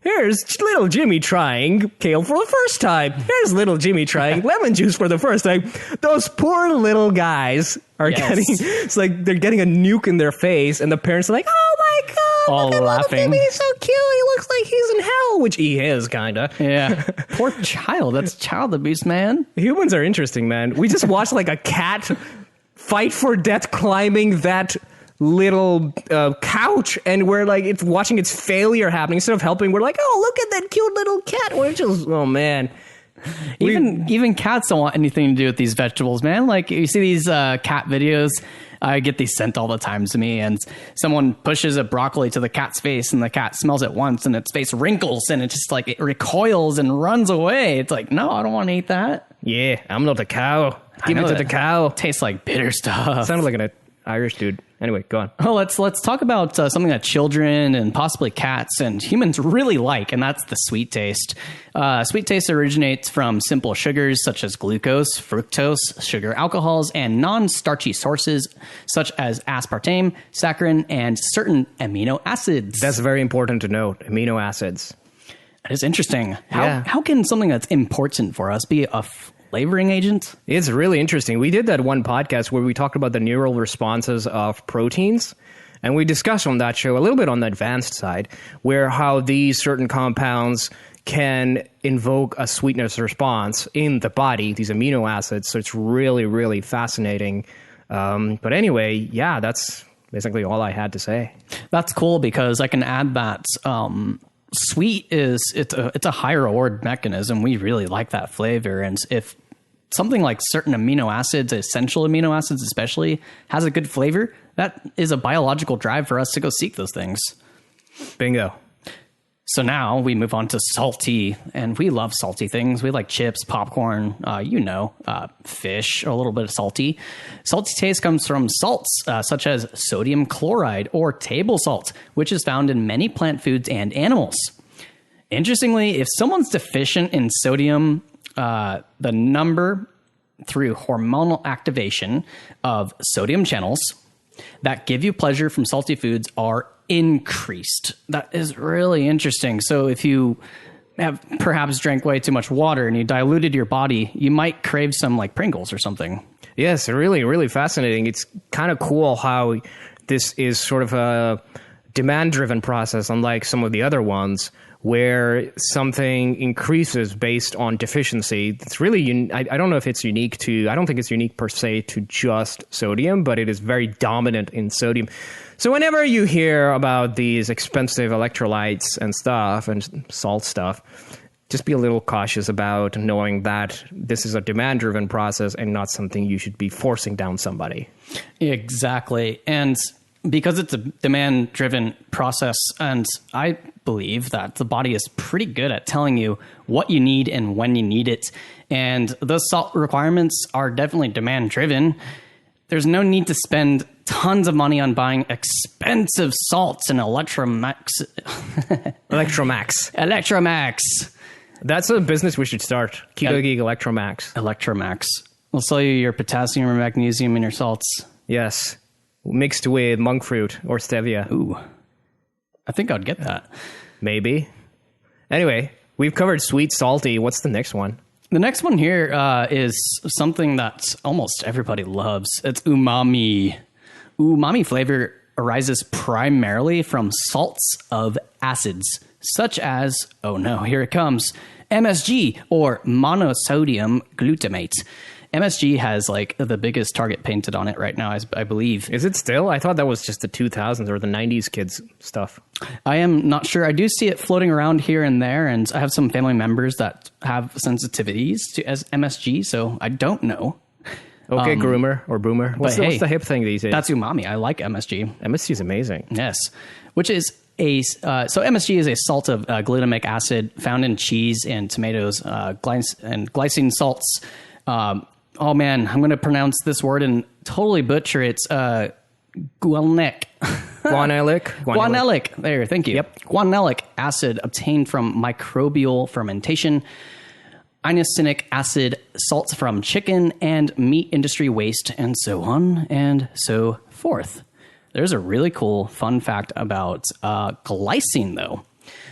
Here's little Jimmy trying kale for the first time. Here's little Jimmy trying lemon juice for the first time. Those poor little guys are getting, it's like they're getting a nuke in their face, and the parents are like, oh my God. All look at laughing. Jimmy, he's so cute. He looks like he's in hell, which he is, kind of. Yeah. Poor child. That's child abuse, man. Humans are interesting, man. We just watched like a cat fight for death climbing that little couch, and we're like, it's watching its failure happening. Instead of helping, we're like, oh, look at that cute little cat. We're just, oh man. Even cats don't want anything to do with these vegetables, man. Like, you see these cat videos, I get these sent all the time to me, and someone pushes a broccoli to the cat's face, and the cat smells it once, and its face wrinkles, and it just like it recoils and runs away. It's like, no, I don't want to eat that. Yeah, I'm not a cow. Give it to the cow. Tastes like bitter stuff. Sounded like an Irish dude. Anyway, go on. Oh, let's talk about something that children and possibly cats and humans really like, and that's the sweet taste. Sweet taste originates from simple sugars such as glucose, fructose, sugar alcohols, and non-starchy sources such as aspartame, saccharin, and certain amino acids. That's very important to note, amino acids. That is interesting. How can something that's important for us be a flavoring agent? It's really interesting. We did that one podcast where we talked about the neural responses of proteins, and we discussed on that show a little bit on the advanced side, where how these certain compounds can invoke a sweetness response in the body, these amino acids. So it's really, really fascinating. But anyway, yeah, that's basically all I had to say. That's cool because I can add that sweet it's a high reward mechanism. We really like that flavor. And if something like certain amino acids, essential amino acids especially, has a good flavor, that is a biological drive for us to go seek those things. Bingo. So now we move on to salty, and we love salty things. We like chips, popcorn, fish, a little bit of salty. Salty taste comes from salts such as sodium chloride or table salt, which is found in many plant foods and animals. Interestingly, if someone's deficient in sodium, the number through hormonal activation of sodium channels that give you pleasure from salty foods are increased. That is really interesting. So if you have perhaps drank way too much water and you diluted your body, you might crave some like Pringles or something. Yes, really, really fascinating. It's kind of cool how this is sort of a demand-driven process, unlike some of the other ones, where something increases based on deficiency. It's really, I don't know if it's unique to, I don't think it's unique per se to just sodium, but it is very dominant in sodium. So whenever you hear about these expensive electrolytes and stuff and salt stuff, just be a little cautious about knowing that this is a demand-driven process and not something you should be forcing down somebody. Exactly. And because it's a demand-driven process, and I believe that the body is pretty good at telling you what you need and when you need it. And those salt requirements are definitely demand-driven. There's no need to spend tons of money on buying expensive salts and Electromax. That's a business we should start. Ketogeek Electromax. We'll sell you your potassium or magnesium and your salts. Yes. Mixed with monk fruit or stevia. Ooh. I think I'd get that. Maybe. Anyway, we've covered sweet, salty. What's the next one? The next one here is something that almost everybody loves. It's umami. Umami flavor arises primarily from salts of acids, such as, oh no, here it comes, MSG or monosodium glutamate. MSG has like the biggest target painted on it right now, I believe. Is it still? I thought that was just the 2000s or the 90s kids stuff. I am not sure. I do see it floating around here and there, and I have some family members that have sensitivities to MSG, so I don't know. Okay, groomer or boomer. What's the hip thing these days? That's umami. I like MSG. MSG is amazing. Yes, which is so MSG is a salt of glutamic acid found in cheese and tomatoes, and glycine salts. Oh man, I'm going to pronounce this word and totally butcher it. Guanelic. There, thank you. Yep. Guanelic acid obtained from microbial fermentation. Inosinic acid, salts from chicken and meat industry waste, and so on and so forth. There's a really cool fun fact about glycine, though.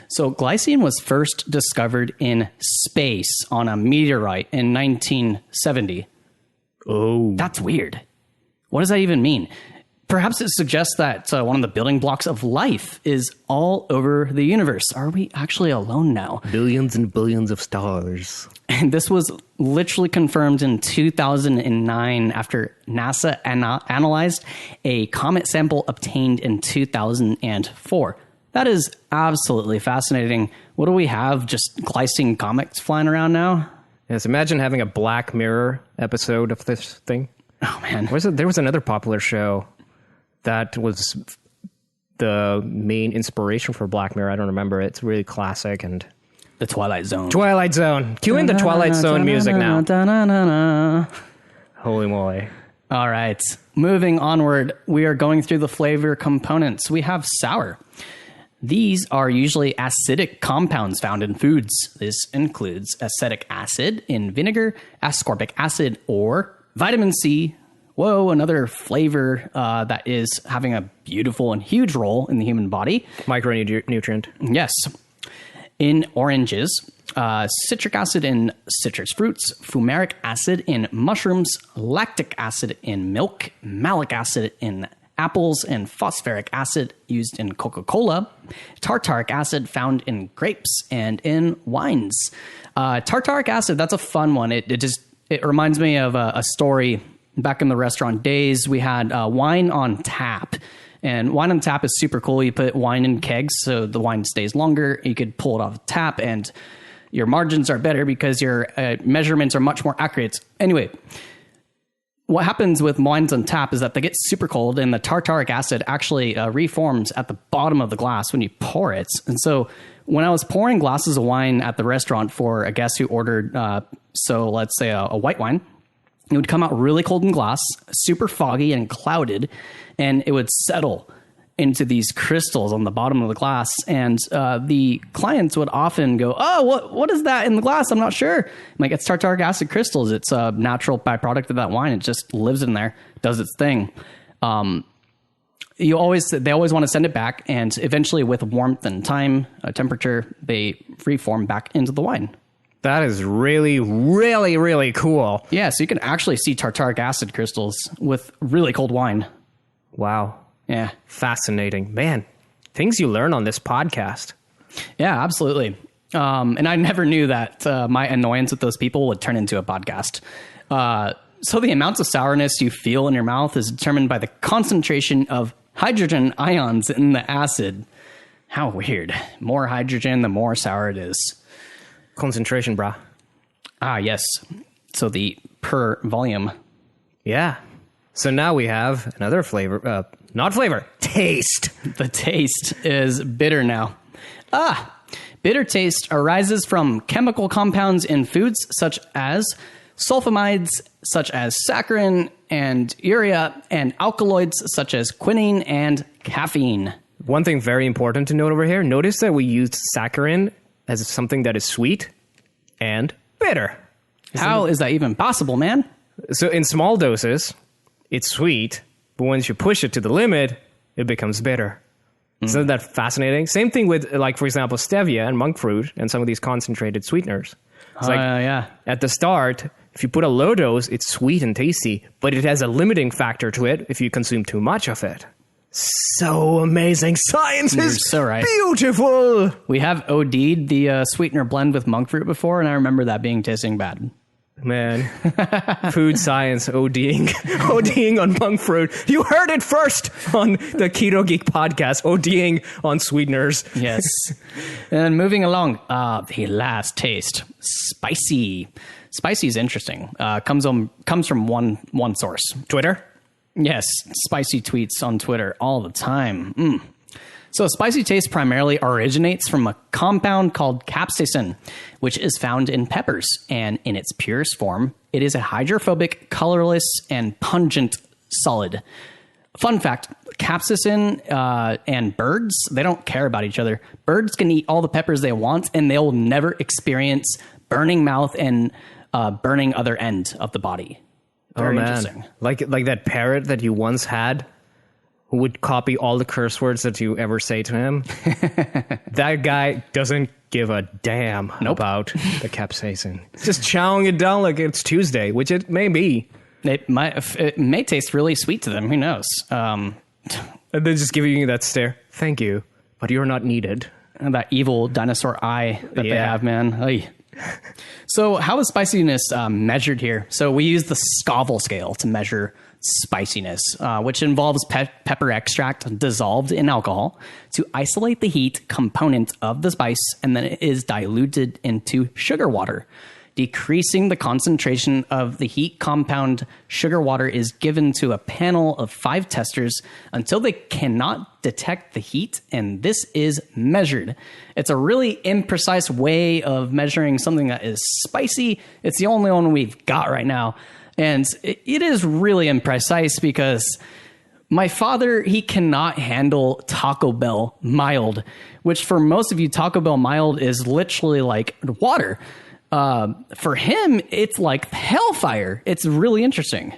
So glycine was first discovered in space on a meteorite in 1970. Oh. That's weird. What does that even mean? Perhaps it suggests that one of the building blocks of life is all over the universe. Are we actually alone now? Billions and billions of stars. And this was literally confirmed in 2009 after NASA analyzed a comet sample obtained in 2004. That is absolutely fascinating. What do we have? Just glycine comets flying around now? Yes, imagine having a Black Mirror episode of this thing. Oh, man. There was another popular show that was the main inspiration for Black Mirror. I don't remember it. It's really classic. And The Twilight Zone. Twilight Zone. Cue in the Twilight Zone music now. Holy moly. All right. Moving onward, we are going through the flavor components. We have sour. These are usually acidic compounds found in foods. This includes acetic acid in vinegar, ascorbic acid, or vitamin C. Whoa, another flavor that is having a beautiful and huge role in the human body. Micronutrient. Yes. In oranges, citric acid in citrus fruits, fumaric acid in mushrooms, lactic acid in milk, malic acid in apples, and phosphoric acid used in Coca-Cola, tartaric acid found in grapes and in wines. Tartaric acid, that's a fun one. It reminds me of a story back in the restaurant days. We had wine on tap. And wine on tap is super cool. You put wine in kegs so the wine stays longer. You could pull it off the tap and your margins are better because your measurements are much more accurate. Anyway, what happens with wines on tap is that they get super cold and the tartaric acid actually reforms at the bottom of the glass when you pour it. And so when I was pouring glasses of wine at the restaurant for a guest who ordered, so let's say a white wine, it would come out really cold in glass, super foggy and clouded, and it would settle into these crystals on the bottom of the glass. And the clients would often go, oh, what is that in the glass? I'm not sure. I'm like, it's tartaric acid crystals. It's a natural byproduct of that wine. It just lives in there, does its thing. They always want to send it back, and eventually with warmth and time, temperature, they reform back into the wine. That is really, really, really cool. Yeah, so you can actually see tartaric acid crystals with really cold wine. Wow. Yeah. Fascinating. Man, things you learn on this podcast. Yeah, absolutely. And I never knew that my annoyance with those people would turn into a podcast. So the amounts of sourness you feel in your mouth is determined by the concentration of hydrogen ions in the acid. How weird. More hydrogen, the more sour it is. Concentration, brah. Ah, yes. So the per volume. Yeah. So now we have another flavor, not flavor, taste. The taste is bitter now. Bitter taste arises from chemical compounds in foods such as sulfamides, such as saccharin and urea, and alkaloids such as quinine and caffeine. One thing very important to note over here, notice that we used saccharin as something that is sweet and bitter. How is that even possible, man? So in small doses, it's sweet, but once you push it to the limit, it becomes bitter. Isn't that fascinating? Same thing with, like, for example, stevia and monk fruit and some of these concentrated sweeteners. It's Yeah. At the start, if you put a low dose, it's sweet and tasty, but it has a limiting factor to it if you consume too much of it. So amazing. Science is so right. Beautiful. We have OD'd the sweetener blend with monk fruit before, and I remember that tasting bad. Man, food science, ODing on monk fruit. You heard it first on the Ketogeek podcast, ODing on sweeteners. Yes. And moving along, the last taste, spicy. Spicy is interesting. Comes from one source. Twitter? Yes, spicy tweets on Twitter all the time. So spicy taste primarily originates from a compound called capsaicin, which is found in peppers. And in its purest form, it is a hydrophobic, colorless, and pungent solid. Fun fact, capsaicin and birds, they don't care about each other. Birds can eat all the peppers they want, and they'll never experience burning mouth and burning other end of the body. Very interesting. Like that parrot that you once had who would copy all the curse words that you ever say to him. That guy doesn't give a damn about the capsaicin. It's just chowing it down like it's Tuesday, which it may be. It may taste really sweet to them. Who knows? And then just giving you that stare. Thank you, but you're not needed. And that evil dinosaur eye that they have, man. Ay. So how is spiciness measured here? So we use the Scoville scale to measure spiciness, which involves pepper extract dissolved in alcohol to isolate the heat component of the spice, and then it is diluted into sugar water. Decreasing the concentration of the heat compound, sugar water is given to a panel of 5 testers until they cannot detect the heat, and this is measured. It's a really imprecise way of measuring something that is spicy. It's the only one we've got right now, and it is really imprecise because my father, he cannot handle Taco Bell mild, which for most of you, Taco Bell mild is literally like water. For him, it's like hellfire. It's really interesting.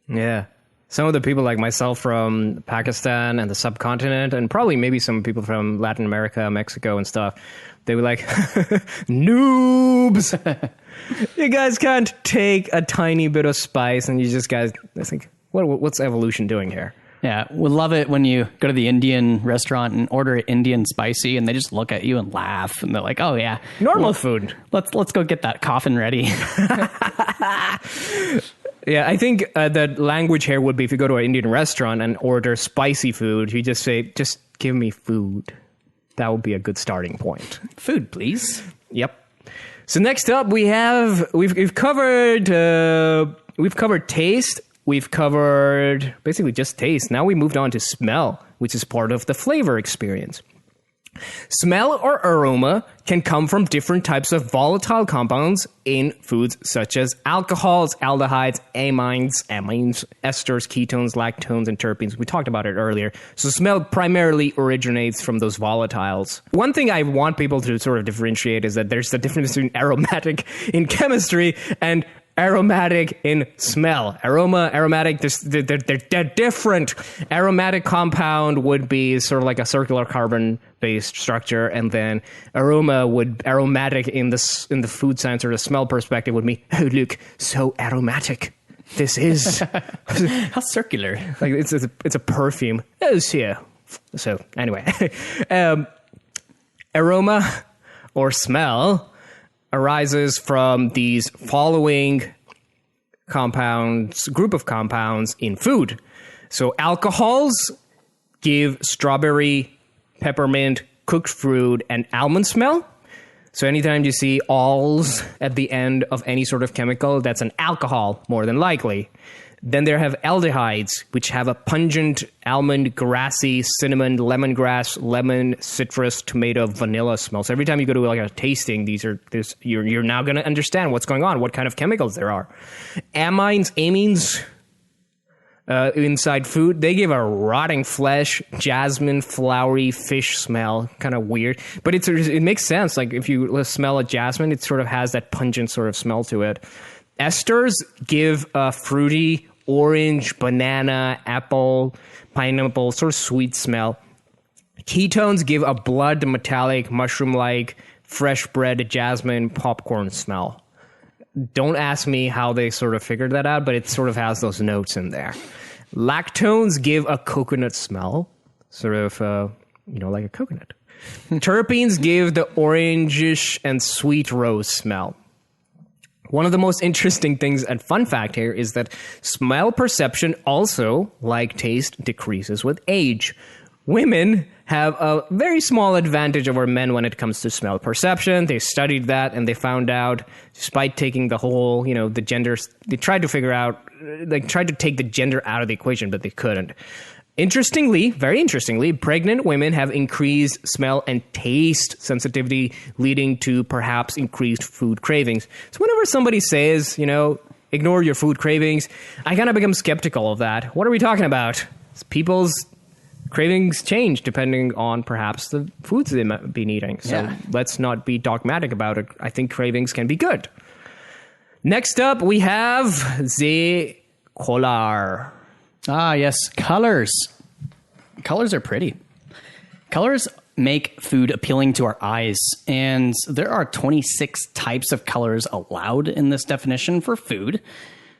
Yeah. Some of the people like myself from Pakistan and the subcontinent, and probably maybe some people from Latin America, Mexico and stuff, they were like, noobs. You guys can't take a tiny bit of spice and you just guys, I think, what's evolution doing here? Yeah, we love it when you go to the Indian restaurant and order Indian spicy, and they just look at you and laugh, and they're like, "Oh yeah, Normal food. Let's go get that coffin ready." Yeah, I think the language here would be if you go to an Indian restaurant and order spicy food, you just say, "Just give me food." That would be a good starting point. Food, please. Yep. So next up, we've covered taste. We've covered basically just taste. Now we moved on to smell, which is part of the flavor experience. Smell or aroma can come from different types of volatile compounds in foods such as alcohols, aldehydes, amines, esters, ketones, lactones, and terpenes. We talked about it earlier. So smell primarily originates from those volatiles. One thing I want people to sort of differentiate is that there's the difference between aromatic in chemistry and aromatic in smell. Aromatic, they're different. Aromatic compound would be sort of like a circular carbon-based structure, and then aromatic in the food science or the smell perspective would be, oh look, so aromatic. This is how circular. Like it's a perfume. Oh, yeah. So anyway, aroma or smell arises from these following group of compounds in food. So alcohols give strawberry, peppermint, cooked fruit, and almond smell. So anytime you see alls at the end of any sort of chemical, that's an alcohol, more than likely. Then there have aldehydes, which have a pungent almond, grassy, cinnamon, lemongrass, lemon, citrus, tomato, vanilla smell. So every time you go to like a tasting, you're now going to understand what's going on, what kind of chemicals there are. Amines, inside food, they give a rotting flesh, jasmine, flowery fish smell. Kind of weird, but it makes sense. Like if you smell a jasmine, it sort of has that pungent sort of smell to it. Esters give a fruity, orange, banana, apple, pineapple, sort of sweet smell. Ketones give a blood, metallic, mushroom-like, fresh bread, jasmine, popcorn smell. Don't ask me how they sort of figured that out, but it sort of has those notes in there. Lactones give a coconut smell, sort of, like a coconut. Terpenes give the orangish and sweet rose smell. One of the most interesting things and fun fact here is that smell perception also, like taste, decreases with age. Women have a very small advantage over men when it comes to smell perception. They studied that and they found out, despite taking the whole, the gender, they tried to take the gender out of the equation, but they couldn't. Very interestingly, pregnant women have increased smell and taste sensitivity, leading to perhaps increased food cravings. So whenever somebody says, ignore your food cravings, I kind of become skeptical of that. What are we talking about? People's cravings change depending on perhaps the foods they might be eating. So Let's not be dogmatic about it. I think cravings can be good. Next up, we have the color. Ah, yes, colors. Colors are pretty. Colors make food appealing to our eyes, and there are 26 types of colors allowed in this definition for food.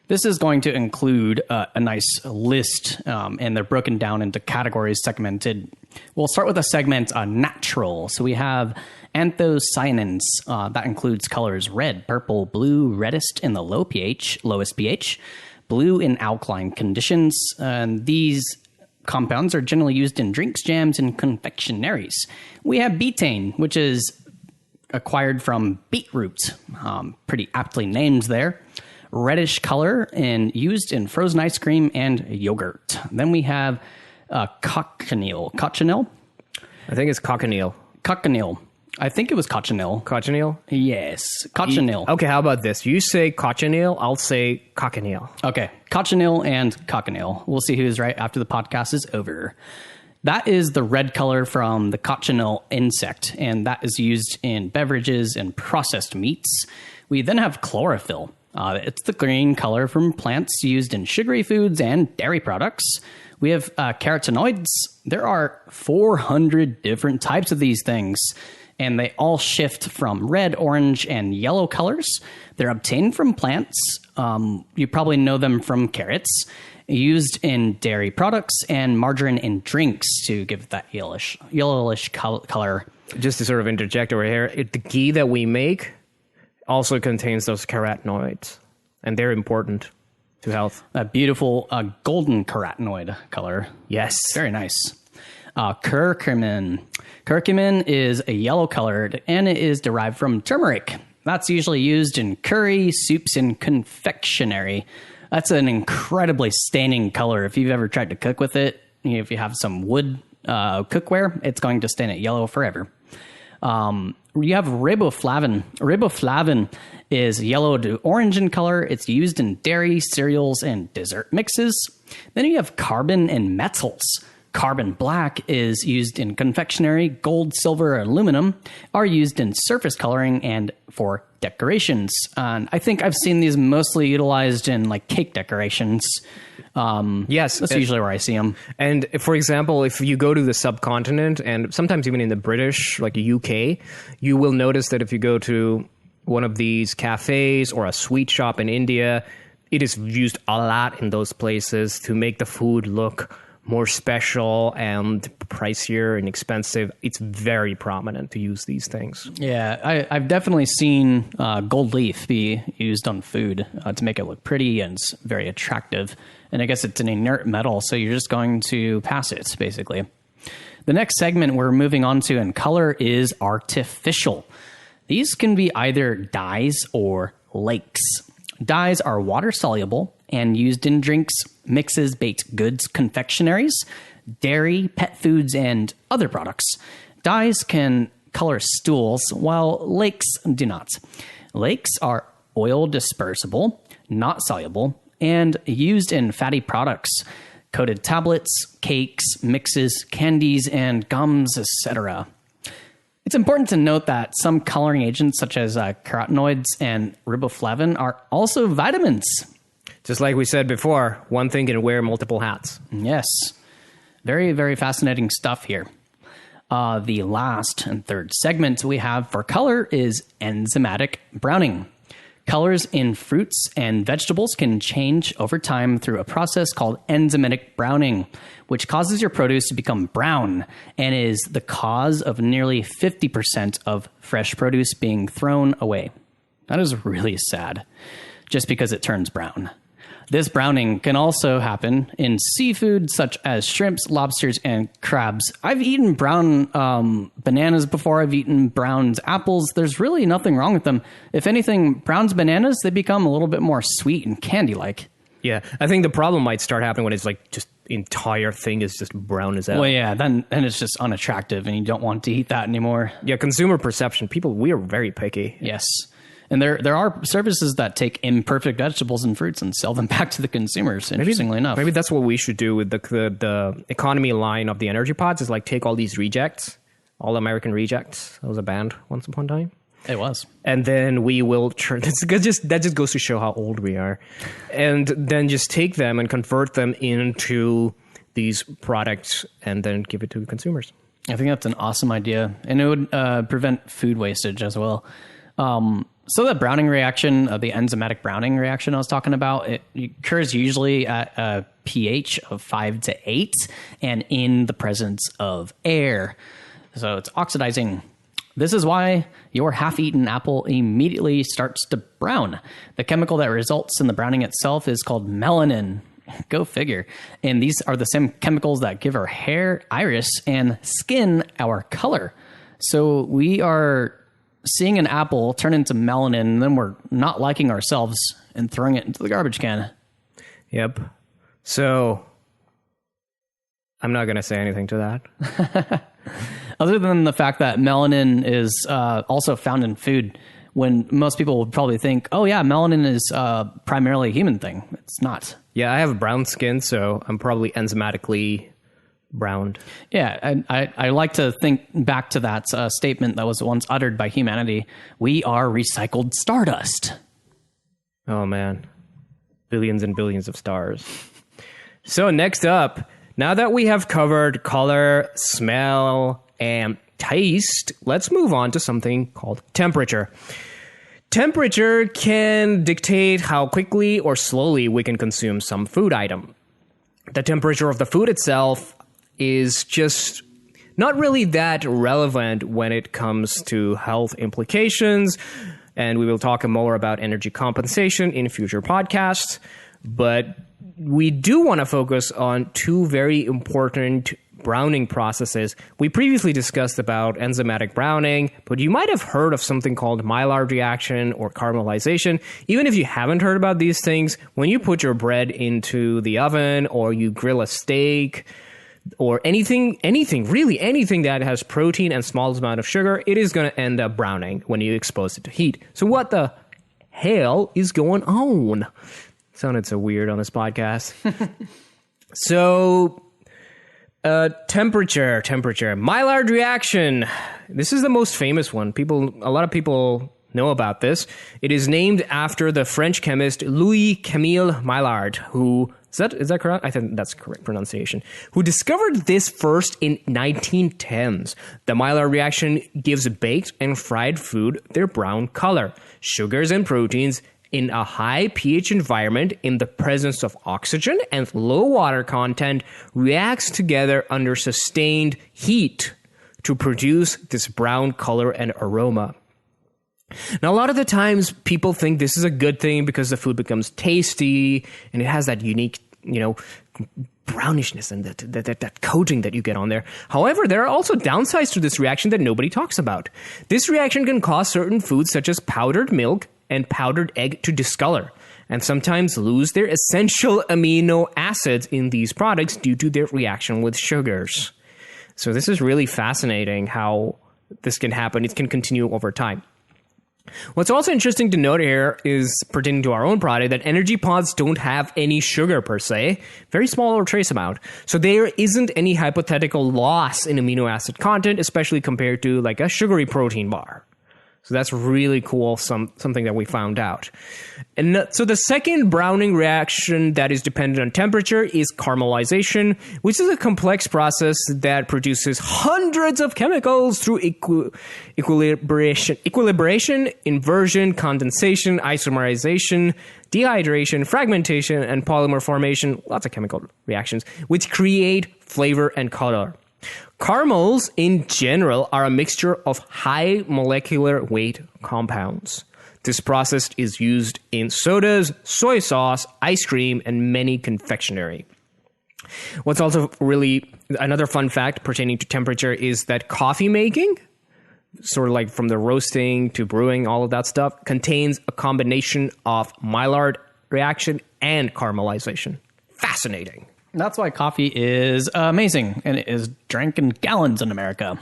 This is going to include a nice list, and they're broken down into categories segmented. We'll start with the segment natural. So we have anthocyanins. That includes colors red, purple, blue, reddest in the lowest pH, blue in alkaline conditions. And these compounds are generally used in drinks, jams, and confectionaries. We have betaine, which is acquired from beetroot. Pretty aptly named there. Reddish color and used in frozen ice cream and yogurt. Then we have cochineal. Cochineal? I think it's cochineal. Cochineal. I think it was cochineal. Cochineal? Yes, cochineal. Okay, how about this? You say cochineal, I'll say cochineal. Okay, cochineal and cochineal. We'll see who's right after the podcast is over. That is the red color from the cochineal insect, and that is used in beverages and processed meats. We then have chlorophyll. It's the green color from plants used in sugary foods and dairy products. We have carotenoids. There are 400 different types of these things, and they all shift from red, orange, and yellow colors. They're obtained from plants. You probably know them from carrots. used in dairy products and margarine in drinks to give that yellowish color. Just to sort of interject over here, the ghee that we make also contains those carotenoids, and they're important to health. A beautiful golden carotenoid color. Yes. Very nice. Curcumin. Curcumin is a yellow colored, and it is derived from turmeric. That's usually used in curry, soups, and confectionery. That's an incredibly staining color. If you've ever tried to cook with it, if you have some wood cookware, it's going to stain it yellow forever. You have riboflavin. Riboflavin is yellow to orange in color. It's used in dairy, cereals, and dessert mixes. Then you have carbon and metals. Carbon black is used in confectionery. Gold, silver, and aluminum are used in surface coloring and for decorations. I think I've seen these mostly utilized in like cake decorations. Yes. That's usually where I see them. And for example, if you go to the subcontinent, and sometimes even in the British, like the UK, you will notice that if you go to one of these cafes or a sweet shop in India, it is used a lot in those places to make the food look more special and pricier and expensive. It's very prominent to use these things. Yeah, I've definitely seen gold leaf be used on food to make it look pretty and it's very attractive. And I guess it's an inert metal, so you're just going to pass it, basically. The next segment we're moving on to in color is artificial. These can be either dyes or lakes. Dyes are water-soluble and used in drinks, mixes, baked goods, confectionaries, dairy, pet foods, and other products. Dyes can color stools, while lakes do not. Lakes are oil dispersible, not soluble, and used in fatty products, coated tablets, cakes, mixes, candies, and gums, etc. It's important to note that some coloring agents such as carotenoids and riboflavin are also vitamins. Just like we said before, one thing can wear multiple hats. Yes. Very, very fascinating stuff here. The last and third segment we have for color is enzymatic browning. Colors in fruits and vegetables can change over time through a process called enzymatic browning, which causes your produce to become brown and is the cause of nearly 50% of fresh produce being thrown away. That is really sad, just because it turns brown. This browning can also happen in seafood such as shrimps, lobsters, and crabs. I've eaten brown bananas before. I've eaten browned apples. There's really nothing wrong with them. If anything, browned bananas, they become a little bit more sweet and candy-like. Yeah, I think the problem might start happening when it's like just entire thing is just brown as hell. Well, yeah, then it's just unattractive and you don't want to eat that anymore. Yeah, consumer perception. We are very picky. Yes. And there are services that take imperfect vegetables and fruits and sell them back to the consumers, interestingly enough. Maybe that's what we should do with the economy line of the energy pods is like take all these rejects, all American rejects. That was a band once upon a time. It was. And then we will that just goes to show how old we are. And then just take them and convert them into these products and then give it to consumers. I think that's an awesome idea. And it would prevent food wastage as well. So the browning reaction, the enzymatic browning reaction I was talking about, it occurs usually at a pH of 5 to 8 and in the presence of air. So it's oxidizing. This is why your half-eaten apple immediately starts to brown. The chemical that results in the browning itself is called melanin. Go figure. And these are the same chemicals that give our hair, iris, and skin our color. So we are seeing an apple turn into melanin, and then we're not liking ourselves and throwing it into the garbage can. Yep. So I'm not going to say anything to that. Other than the fact that melanin is also found in food, when most people would probably think, oh yeah, melanin is primarily a human thing. It's not. Yeah, I have brown skin, so I'm probably enzymatically browned. Yeah, I like to think back to that statement that was once uttered by humanity. We are recycled stardust. Oh man, billions and billions of stars. So next up, now that we have covered color, smell, and taste, let's move on to something called temperature. Temperature can dictate how quickly or slowly we can consume some food item. the temperature of the food itself is just not really that relevant when it comes to health implications. And we will talk more about energy compensation in future podcasts. But we do want to focus on two very important browning processes. We previously discussed about enzymatic browning, but you might have heard of something called Maillard reaction or caramelization. Even if you haven't heard about these things, when you put your bread into the oven or you grill a steak or anything that has protein and small amount of sugar, it is going to end up browning when you expose it to heat. So what the hell is going on? Sounded so weird on this podcast. So, temperature. Maillard reaction. This is the most famous one. A lot of people know about this. It is named after the French chemist Louis-Camille Maillard, who is that correct? I think that's correct pronunciation. Who discovered this first in 1910s. The Maillard reaction gives baked and fried food their brown color. Sugars and proteins in a high pH environment in the presence of oxygen and low water content reacts together under sustained heat to produce this brown color and aroma. Now, a lot of the times people think this is a good thing because the food becomes tasty and it has that unique, brownishness and that coating that you get on there. However, there are also downsides to this reaction that nobody talks about. This reaction can cause certain foods such as powdered milk and powdered egg to discolor and sometimes lose their essential amino acids in these products due to their reaction with sugars. So this is really fascinating how this can happen. It can continue over time. What's also interesting to note here is pertaining to our own product that energy pods don't have any sugar per se, very small or trace amount. So there isn't any hypothetical loss in amino acid content, especially compared to like a sugary protein bar. So that's really cool, something that we found out. And so the second browning reaction that is dependent on temperature is caramelization, which is a complex process that produces hundreds of chemicals through equilibration, inversion, condensation, isomerization, dehydration, fragmentation, and polymer formation, lots of chemical reactions, which create flavor and color. Caramels, in general, are a mixture of high molecular weight compounds. This process is used in sodas, soy sauce, ice cream, and many confectionery. What's also really another fun fact pertaining to temperature is that coffee making, sort of like from the roasting to brewing, all of that stuff, contains a combination of Maillard reaction and caramelization. Fascinating. That's why coffee is amazing, and it is drank in gallons in America.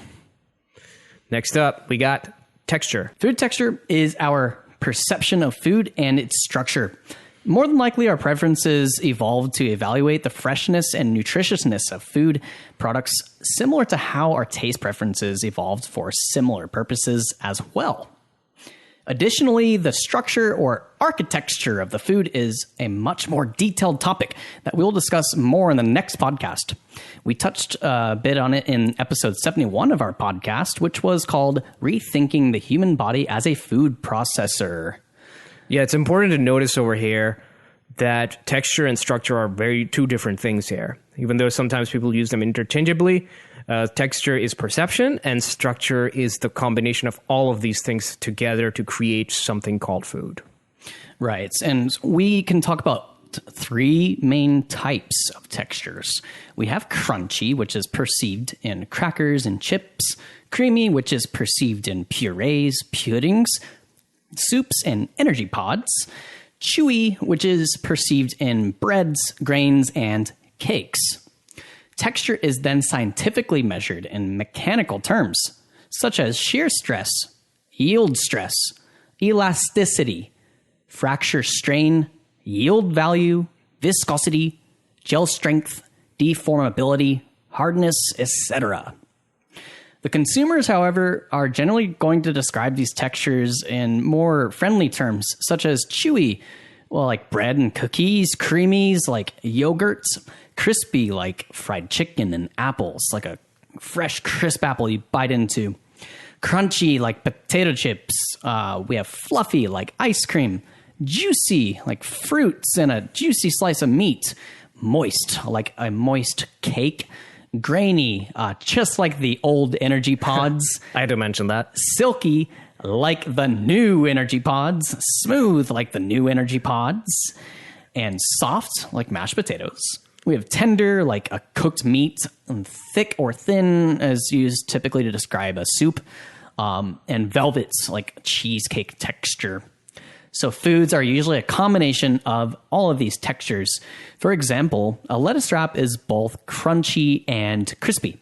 Next up, we got texture. Food texture is our perception of food and its structure. More than likely, our preferences evolved to evaluate the freshness and nutritiousness of food products, similar to how our taste preferences evolved for similar purposes as well. Additionally, the structure or architecture of the food is a much more detailed topic that we'll discuss more in the next podcast. We touched a bit on it in episode 71 of our podcast, which was called Rethinking the Human Body as a Food Processor. Yeah, it's important to notice over here that texture and structure are two different things here. Even though sometimes people use them interchangeably, texture is perception and structure is the combination of all of these things together to create something called food. Right. And we can talk about three main types of textures. We have crunchy, which is perceived in crackers and chips. Creamy, which is perceived in purees, puddings, soups, and energy pods. Chewy, which is perceived in breads, grains, and cakes. Texture is then scientifically measured in mechanical terms, such as shear stress, yield stress, elasticity, fracture strain, yield value, viscosity, gel strength, deformability, hardness, etc. The consumers, however, are generally going to describe these textures in more friendly terms, such as chewy, well, like bread and cookies, creamies, like yogurts, crispy, like fried chicken and apples, like a fresh, crisp apple you bite into, crunchy, like potato chips. We have fluffy, like ice cream, juicy, like fruits and a juicy slice of meat, moist, like a moist cake. Grainy, just like the old energy pods. I had to mention that. Silky, like the new energy pods. Smooth, like the new energy pods. And soft, like mashed potatoes. We have tender, like a cooked meat. And thick or thin, as used typically to describe a soup. And velvets, like cheesecake texture. So foods are usually a combination of all of these textures. For example, a lettuce wrap is both crunchy and crispy.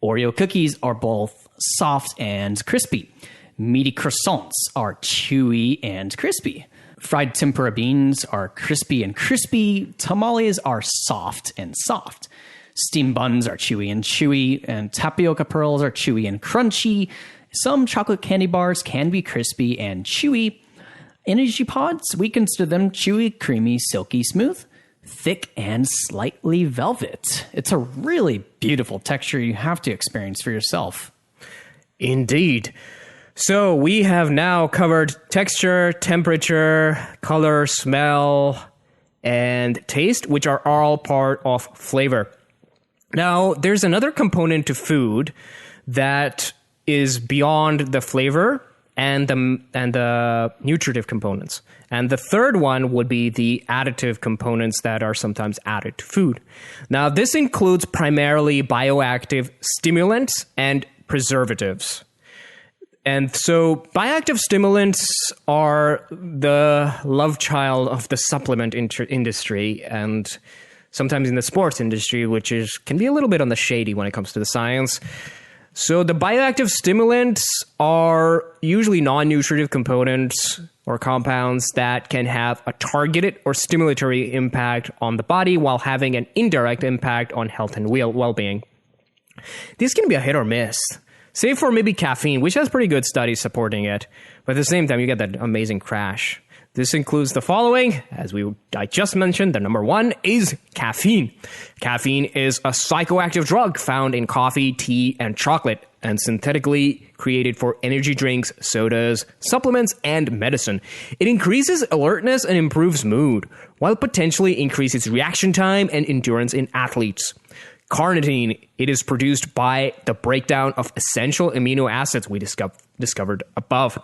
Oreo cookies are both soft and crispy. Meaty croissants are chewy and crispy. Fried tempura beans are crispy and crispy. Tamales are soft and soft. Steamed buns are chewy, and tapioca pearls are chewy and crunchy. Some chocolate candy bars can be crispy and chewy. Energy pods, we consider them chewy, creamy, silky, smooth, thick, and slightly velvet. It's a really beautiful texture you have to experience for yourself. Indeed. So we have now covered texture, temperature, color, smell, and taste, which are all part of flavor. Now, there's another component to food that is beyond the flavor and the nutritive components. And the third one would be the additive components that are sometimes added to food. Now, this includes primarily bioactive stimulants and preservatives. And so bioactive stimulants are the love child of the supplement industry and sometimes in the sports industry, which can be a little bit on the shady when it comes to the science. So the bioactive stimulants are usually non-nutritive components or compounds that can have a targeted or stimulatory impact on the body while having an indirect impact on health and well-being. These can be a hit or miss, save for maybe caffeine, which has pretty good studies supporting it. But at the same time, you get that amazing crash. This includes the following. I just mentioned, the number one is caffeine. Caffeine is a psychoactive drug found in coffee, tea, and chocolate, and synthetically created for energy drinks, sodas, supplements, and medicine. It increases alertness and improves mood, while potentially increases reaction time and endurance in athletes. Carnitine, it is produced by the breakdown of essential amino acids we discussed above,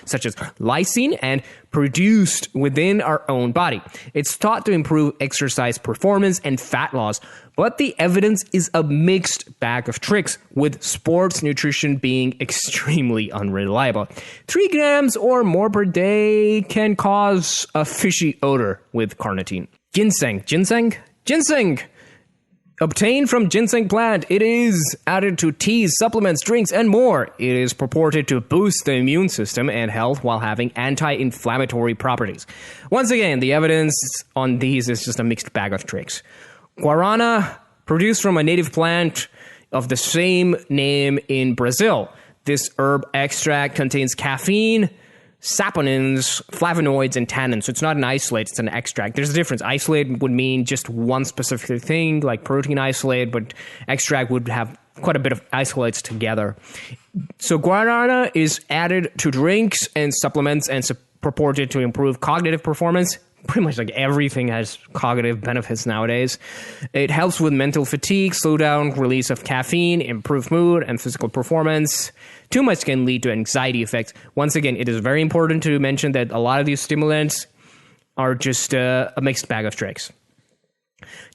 such as lysine, and produced within our own body. It's thought to improve exercise performance and fat loss, but the evidence is a mixed bag of tricks, with sports nutrition being extremely unreliable. 3 grams or more per day can cause a fishy odor with carnitine. Ginseng. Obtained from ginseng plant, it is added to teas, supplements, drinks, and more. It is purported to boost the immune system and health while having anti-inflammatory properties. Once again, the evidence on these is just a mixed bag of tricks. Guarana, produced from a native plant of the same name in Brazil. This herb extract contains caffeine, saponins, flavonoids, and tannins. So it's not an isolate, it's an extract. There's a difference. Isolate would mean just one specific thing, like protein isolate, but extract would have quite a bit of isolates together. So guarana is added to drinks and supplements and purported to improve cognitive performance. Pretty much like everything has cognitive benefits nowadays. It helps with mental fatigue, slow down release of caffeine, improve mood and physical performance. Too much can lead to anxiety effects. Once again, it is very important to mention that a lot of these stimulants are just a mixed bag of tricks.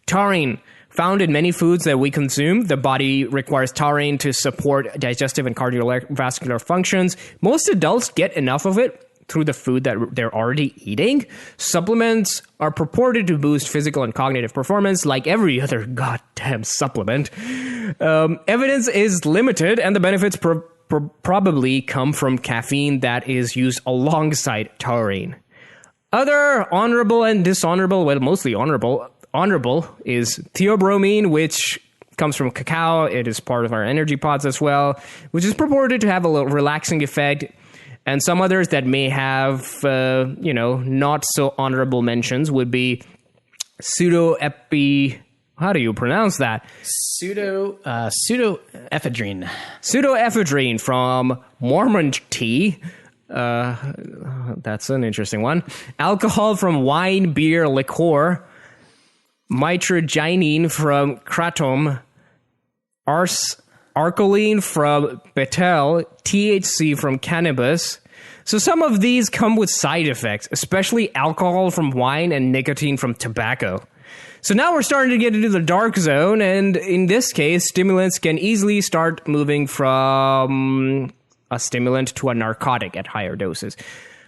Taurine. Found in many foods that we consume, the body requires taurine to support digestive and cardiovascular functions. Most adults get enough of it through the food that they're already eating. Supplements are purported to boost physical and cognitive performance like every other goddamn supplement. Evidence is limited, and the benefits probably come from caffeine that is used alongside taurine. Other honorable and dishonorable, well, mostly honorable is theobromine, which comes from cacao. It is part of our energy pods as well, which is purported to have a little relaxing effect. And some others that may have, not so honorable mentions would be how do you pronounce that? Pseudoephedrine. Pseudoephedrine from Mormon tea. That's an interesting one. Alcohol from wine, beer, liqueur. mitragynine from kratom, arcoline from betel, THC from cannabis. So some of these come with side effects, especially alcohol from wine and nicotine from tobacco. So now we're starting to get into the dark zone, and in this case, stimulants can easily start moving from a stimulant to a narcotic at higher doses.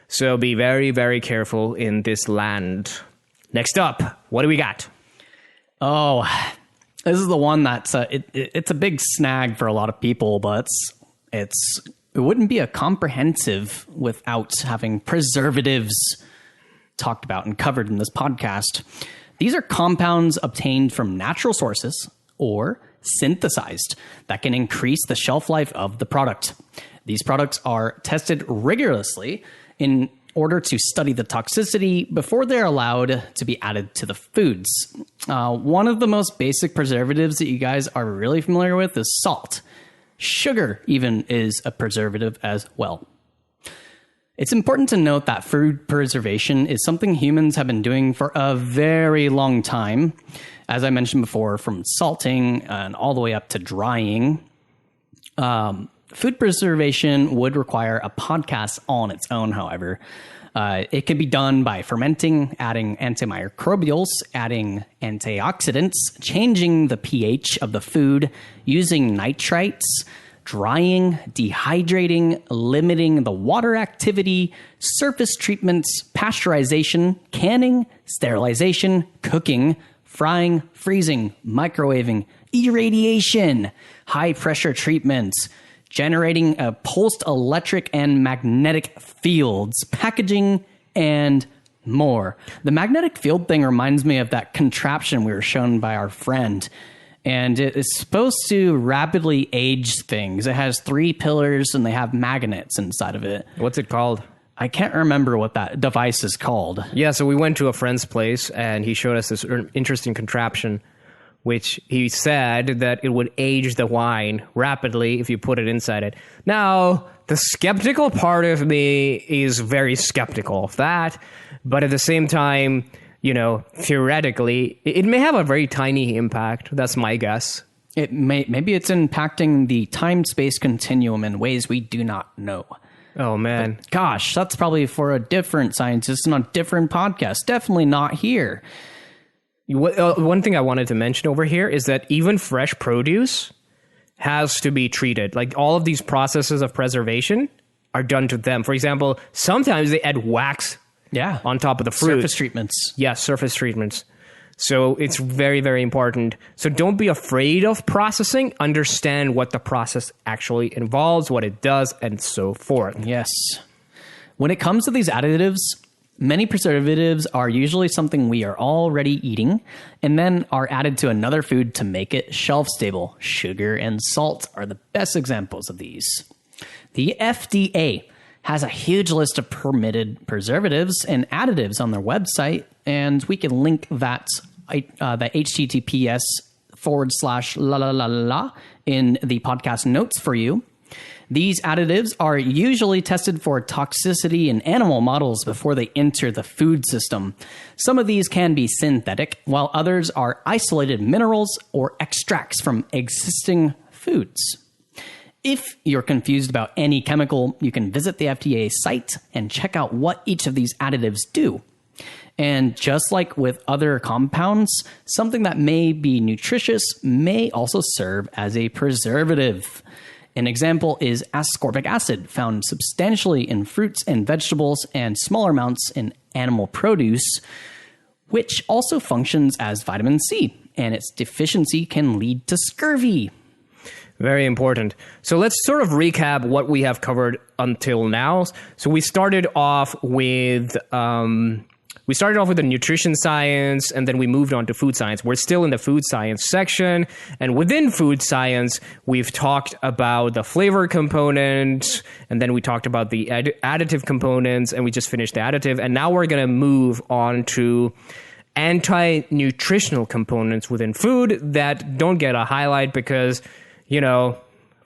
So be very, very careful in this land. Next up, what do we got? Oh, this is the one that's it's a big snag for a lot of people, but it wouldn't be a comprehensive without having preservatives talked about and covered in this podcast. These are compounds obtained from natural sources or synthesized that can increase the shelf life of the product. These products are tested rigorously in order to study the toxicity before they're allowed to be added to the foods. One of the most basic preservatives that you guys are really familiar with is salt. Sugar even is a preservative as well. It's important to note that food preservation is something humans have been doing for a very long time. As I mentioned before, from salting and all the way up to drying. Food preservation would require a podcast on its own, however. It can be done by fermenting, adding antimicrobials, adding antioxidants, changing the pH of the food, using nitrites, drying, dehydrating, limiting the water activity, surface treatments, pasteurization, canning, sterilization, cooking, frying, freezing, microwaving, irradiation, high pressure treatments, generating pulsed electric and magnetic fields, packaging, and more. The magnetic field thing reminds me of that contraption we were shown by our friend. And it is supposed to rapidly age things. It has 3 pillars and they have magnets inside of it. What's it called? I can't remember what that device is called. Yeah, so we went to a friend's place and he showed us this interesting contraption, which he said that it would age the wine rapidly if you put it inside it. Now, the skeptical part of me is very skeptical of that, but at the same time, you know, theoretically, it may have a very tiny impact. That's my guess. Maybe it's impacting the time-space continuum in ways we do not know. Oh, man. But gosh, that's probably for a different scientist and a different podcast. Definitely not here. One thing I wanted to mention over here is that even fresh produce has to be treated. Like all of these processes of preservation are done to them. For example, sometimes they add wax on top of the fruit. Surface treatments. Yeah, surface treatments. So it's very, very important. So don't be afraid of processing. Understand what the process actually involves, what it does, and so forth. Yes. When it comes to these additives, many preservatives are usually something we are already eating and then are added to another food to make it shelf stable. Sugar and salt are the best examples of these. The FDA has a huge list of permitted preservatives and additives on their website, and we can link that the https:// in the podcast notes for you. These additives are usually tested for toxicity in animal models before they enter the food system. Some of these can be synthetic, while others are isolated minerals or extracts from existing foods. If you're confused about any chemical, you can visit the FDA site and check out what each of these additives do. And just like with other compounds, something that may be nutritious may also serve as a preservative. An example is ascorbic acid, found substantially in fruits and vegetables and smaller amounts in animal produce, which also functions as vitamin C, and its deficiency can lead to scurvy. Very important. So let's sort of recap what we have covered until now. So we started off with the nutrition science, and then we moved on to food science. We're still in the food science section, and within food science, we've talked about the flavor component, and then we talked about the additive components, and we just finished the additive, and now we're going to move on to anti-nutritional components within food that don't get a highlight because, you know,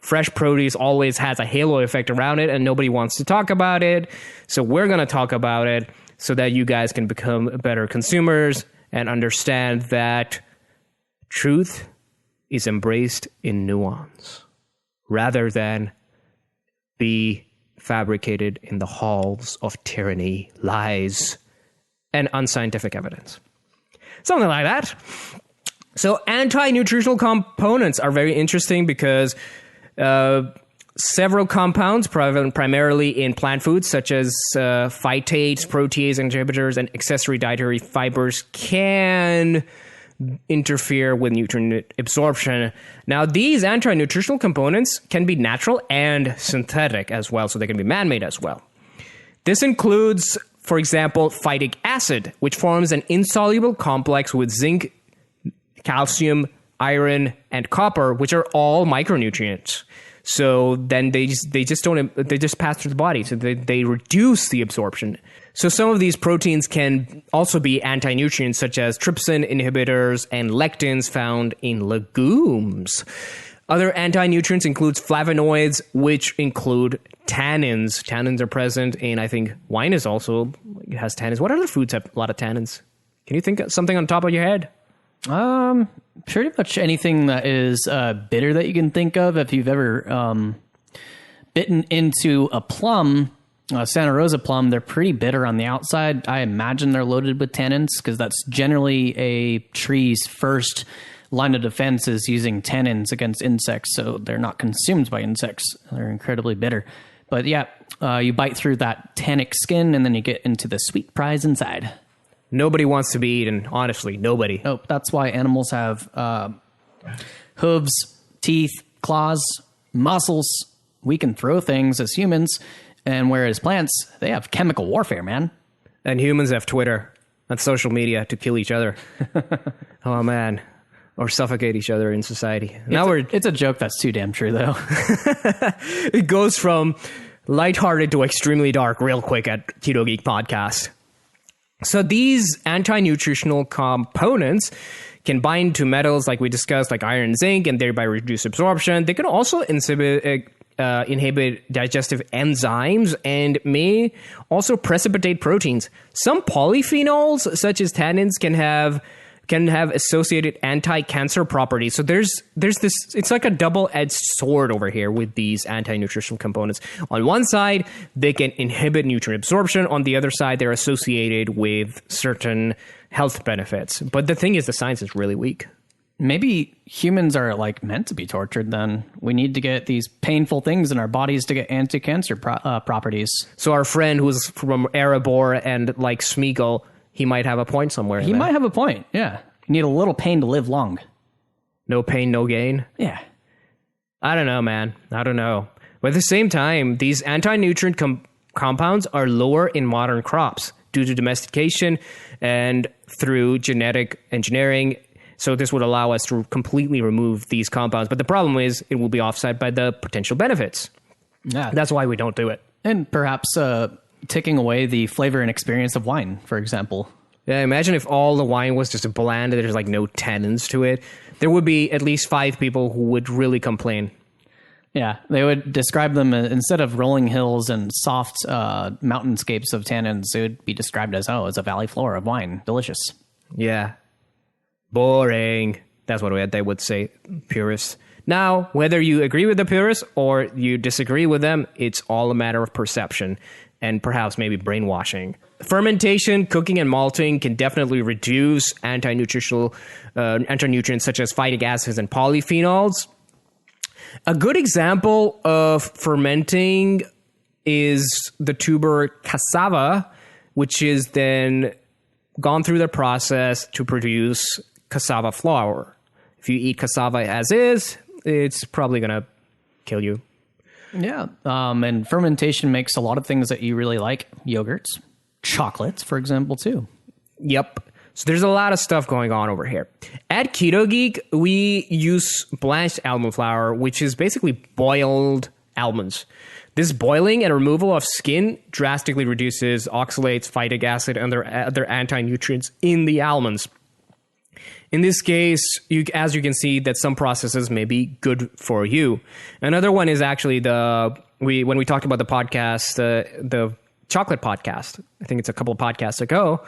fresh produce always has a halo effect around it and nobody wants to talk about it. So we're going to talk about it so that you guys can become better consumers and understand that truth is embraced in nuance rather than be fabricated in the halls of tyranny, lies, and unscientific evidence. Something like that. So anti-nutritional components are very interesting because several compounds, primarily in plant foods, such as phytates, protease inhibitors, and accessory dietary fibers, can interfere with nutrient absorption. Now, these anti-nutritional components can be natural and synthetic as well, so they can be man-made as well. This includes, for example, phytic acid, which forms an insoluble complex with zinc, calcium, iron, and copper, which are all micronutrients. So then they just pass through the body, so they reduce the absorption. So some of these proteins can also be anti-nutrients, such as trypsin inhibitors and lectins found in legumes. Other anti-nutrients include flavonoids, which include tannins. Tannins are present in, I think, wine has tannins. What other foods have a lot of tannins? Can you think of something on top of your head? Pretty much anything that is bitter that you can think of. If you've ever bitten into a plum, Santa Rosa plum, they're pretty bitter on the outside. I imagine they're loaded with tannins because that's generally a tree's first line of defense is using tannins against insects, so they're not consumed by insects. They're incredibly bitter. But yeah, you bite through that tannic skin and then you get into the sweet prize inside. Nobody wants to be eaten, honestly. Nobody. Oh, that's why animals have hooves, teeth, claws, muscles. We can throw things as humans, and whereas plants, they have chemical warfare, man. And humans have Twitter and social media to kill each other. Oh, man. Or suffocate each other in society. It's a joke that's too damn true, though. It goes from lighthearted to extremely dark real quick at Ketogeek Podcast. So these anti-nutritional components can bind to metals like we discussed, like iron and zinc, and thereby reduce absorption. They can also inhibit digestive enzymes and may also precipitate proteins. Some polyphenols, such as tannins, can have associated anti-cancer properties. So there's this, it's like a double-edged sword over here with these anti-nutritional components. On one side, they can inhibit nutrient absorption. On the other side, they're associated with certain health benefits. But the thing is, the science is really weak. Maybe humans are like meant to be tortured then. We need to get these painful things in our bodies to get anti-cancer properties. So our friend who's from Erebor and like Smeagol, he might have a point somewhere. He might have a point, yeah. You need a little pain to live long. No pain, no gain? Yeah. I don't know, man. I don't know. But at the same time, these anti-nutrient compounds are lower in modern crops due to domestication and through genetic engineering. So this would allow us to completely remove these compounds. But the problem is it will be offset by the potential benefits. Yeah. That's why we don't do it. And perhaps taking away the flavor and experience of wine, for example. Yeah, imagine if all the wine was just bland and there's like no tannins to it. There would be at least 5 people who would really complain. Yeah, they would describe them instead of rolling hills and soft mountainscapes of tannins, it would be described as, it's a valley floor of wine. Delicious. Yeah. Boring. That's what they would say, purists. Now, whether you agree with the purists or you disagree with them, it's all a matter of perception and perhaps maybe brainwashing. Fermentation, cooking, and malting can definitely reduce anti-nutrients such as phytic acids and polyphenols. A good example of fermenting is the tuber cassava, which is then gone through the process to produce cassava flour. If you eat cassava as is, it's probably going to kill you. Yeah, and fermentation makes a lot of things that you really like. Yogurts, chocolates, for example, too. Yep. So there's a lot of stuff going on over here. At Ketogeek, we use blanched almond flour, which is basically boiled almonds. This boiling and removal of skin drastically reduces oxalates, phytic acid, and other anti-nutrients in the almonds. In this case, as you can see, that some processes may be good for you. Another one is actually when we talked about the podcast, the chocolate podcast. I think it's a couple of podcasts ago.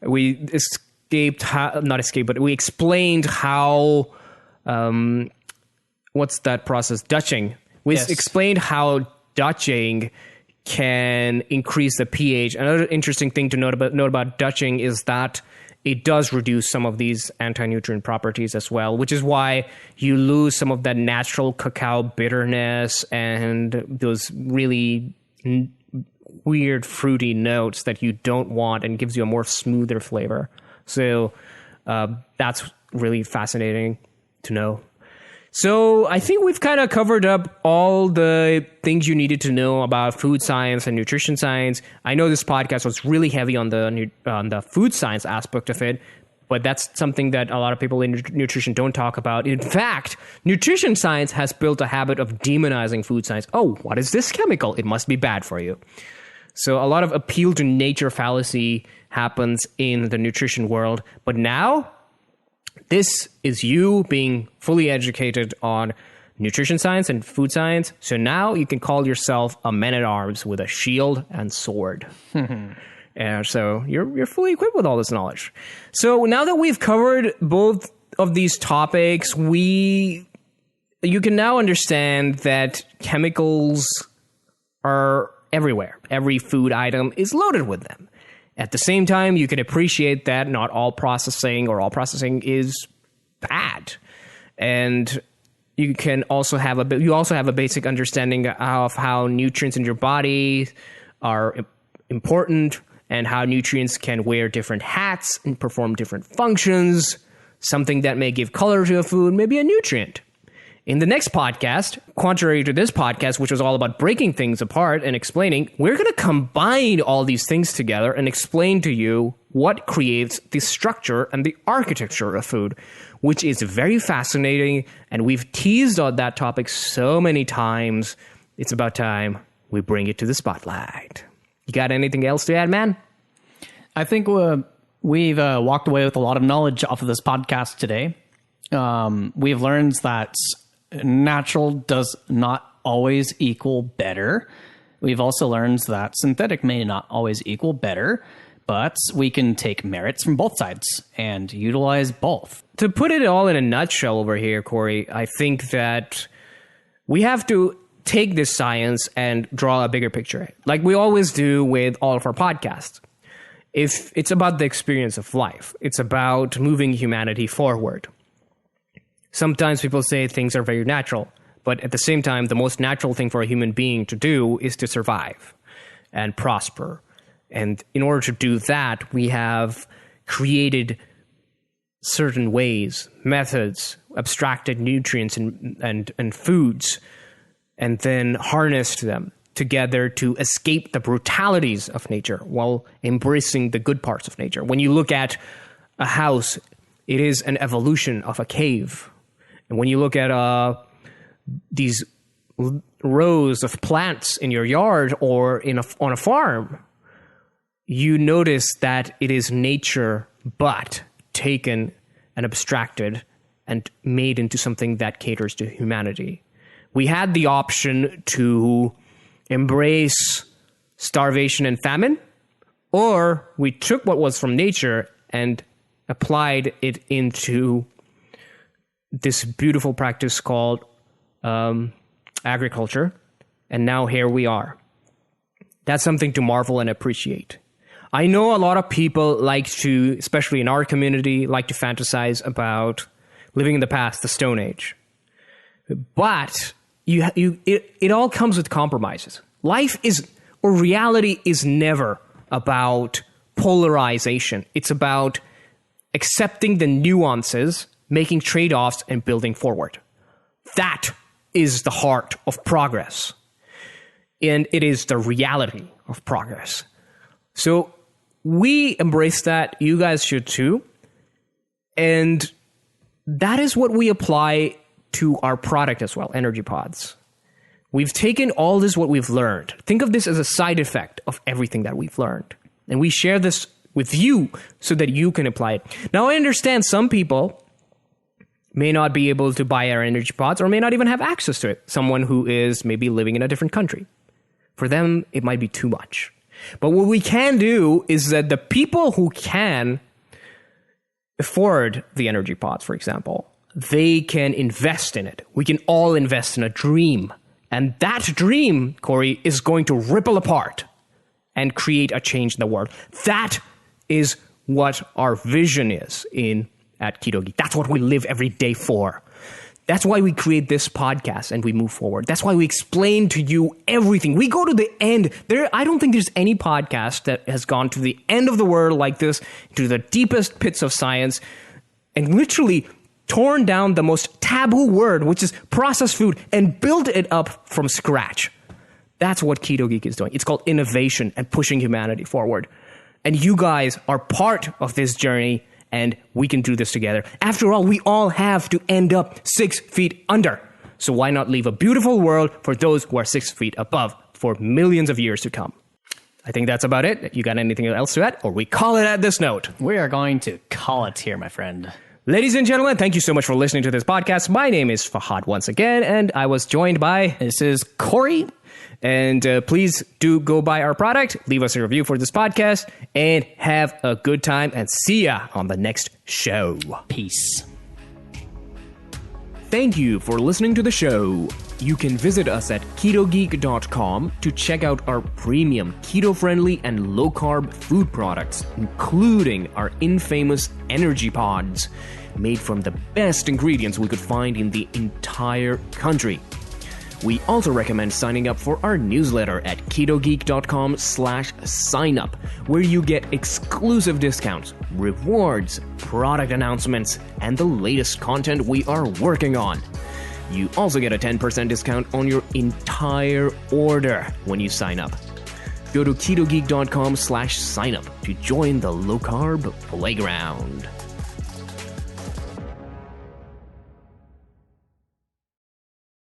We we explained how, what's that process? Dutching. We explained how Dutching can increase the pH. Another interesting thing to note about Dutching is that it does reduce some of these anti-nutrient properties as well, which is why you lose some of that natural cacao bitterness and those really weird fruity notes that you don't want, and gives you a more smoother flavor. So that's really fascinating to know. So I think we've kind of covered up all the things you needed to know about food science and nutrition science. I know this podcast was really heavy on the food science aspect of it, but that's something that a lot of people in nutrition don't talk about. In fact, nutrition science has built a habit of demonizing food science. Oh, what is this chemical? It must be bad for you. So a lot of appeal to nature fallacy happens in the nutrition world. But now, this is you being fully educated on nutrition science and food science. So now you can call yourself a man-at-arms with a shield and sword. And so you're fully equipped with all this knowledge. So now that we've covered both of these topics, you can now understand that chemicals are everywhere. Every food item is loaded with them. At the same time, you can appreciate that not all processing is bad. And you can also have a basic understanding of how nutrients in your body are important, and how nutrients can wear different hats and perform different functions. Something that may give color to a food may be a nutrient. In the next podcast, contrary to this podcast, which was all about breaking things apart and explaining, we're going to combine all these things together and explain to you what creates the structure and the architecture of food, which is very fascinating. And we've teased on that topic so many times. It's about time we bring it to the spotlight. You got anything else to add, man? I think we've walked away with a lot of knowledge off of this podcast today. We've learned that natural does not always equal better. We've also learned that synthetic may not always equal better, but we can take merits from both sides and utilize both. To put it all in a nutshell over here, Corey, I think that we have to take this science and draw a bigger picture, like we always do with all of our podcasts. If it's about the experience of life, it's about moving humanity forward. Sometimes people say things are very natural, but at the same time, the most natural thing for a human being to do is to survive and prosper. And in order to do that, we have created certain ways, methods, abstracted nutrients and foods, and then harnessed them together to escape the brutalities of nature while embracing the good parts of nature. When you look at a house, it is an evolution of a cave. And when you look at these rows of plants in your yard or on a farm, you notice that it is nature, but taken and abstracted and made into something that caters to humanity. We had the option to embrace starvation and famine, or we took what was from nature and applied it into this beautiful practice called agriculture, and now here we are. That's something to marvel and appreciate. I know a lot of people like to, especially in our community, like to fantasize about living in the past, the Stone Age. But it all comes with compromises. Reality is never about polarization. It's about accepting the nuances, making trade-offs, and building forward. That is the heart of progress. And it is the reality of progress. So we embrace that. You guys should too. And that is what we apply to our product as well, Energy Pods. We've taken all this, what we've learned. Think of this as a side effect of everything that we've learned. And we share this with you so that you can apply it. Now, I understand some people may not be able to buy our Energy Pods or may not even have access to it. Someone who is maybe living in a different country. For them, it might be too much. But what we can do is that the people who can afford the energy pods, for example, they can invest in it. We can all invest in a dream. And that dream, Corey, is going to ripple apart and create a change in the world. That is what our vision is at Ketogeek. That's what we live every day for. That's why we create this podcast and we move forward. That's why we explain to you everything. We go to the end. I don't think there's any podcast that has gone to the end of the world like this, to the deepest pits of science, and literally torn down the most taboo word, which is processed food, and built it up from scratch. That's what Ketogeek is doing. It's called innovation and pushing humanity forward. And you guys are part of this journey, and we can do this together. After all, we all have to end up 6 feet under. So why not leave a beautiful world for those who are 6 feet above for millions of years to come? I think that's about it. You got anything else to add? Or we call it at this note. We are going to call it here, my friend. Ladies and gentlemen, thank you so much for listening to this podcast. My name is Fahad once again, and I was joined by... This is Corey. And please do go buy our product, leave us a review for this podcast, and have a good time, and see ya on the next show. Peace. Thank you for listening to the show. You can visit us at ketogeek.com to check out our premium, keto-friendly, and low-carb food products, including our infamous energy pods, made from the best ingredients we could find in the entire country. We also recommend signing up for our newsletter at ketogeek.com/signup, where you get exclusive discounts, rewards, product announcements, and the latest content we are working on. You also get a 10% discount on your entire order when you sign up. Go to ketogeek.com/signup to join the low-carb playground.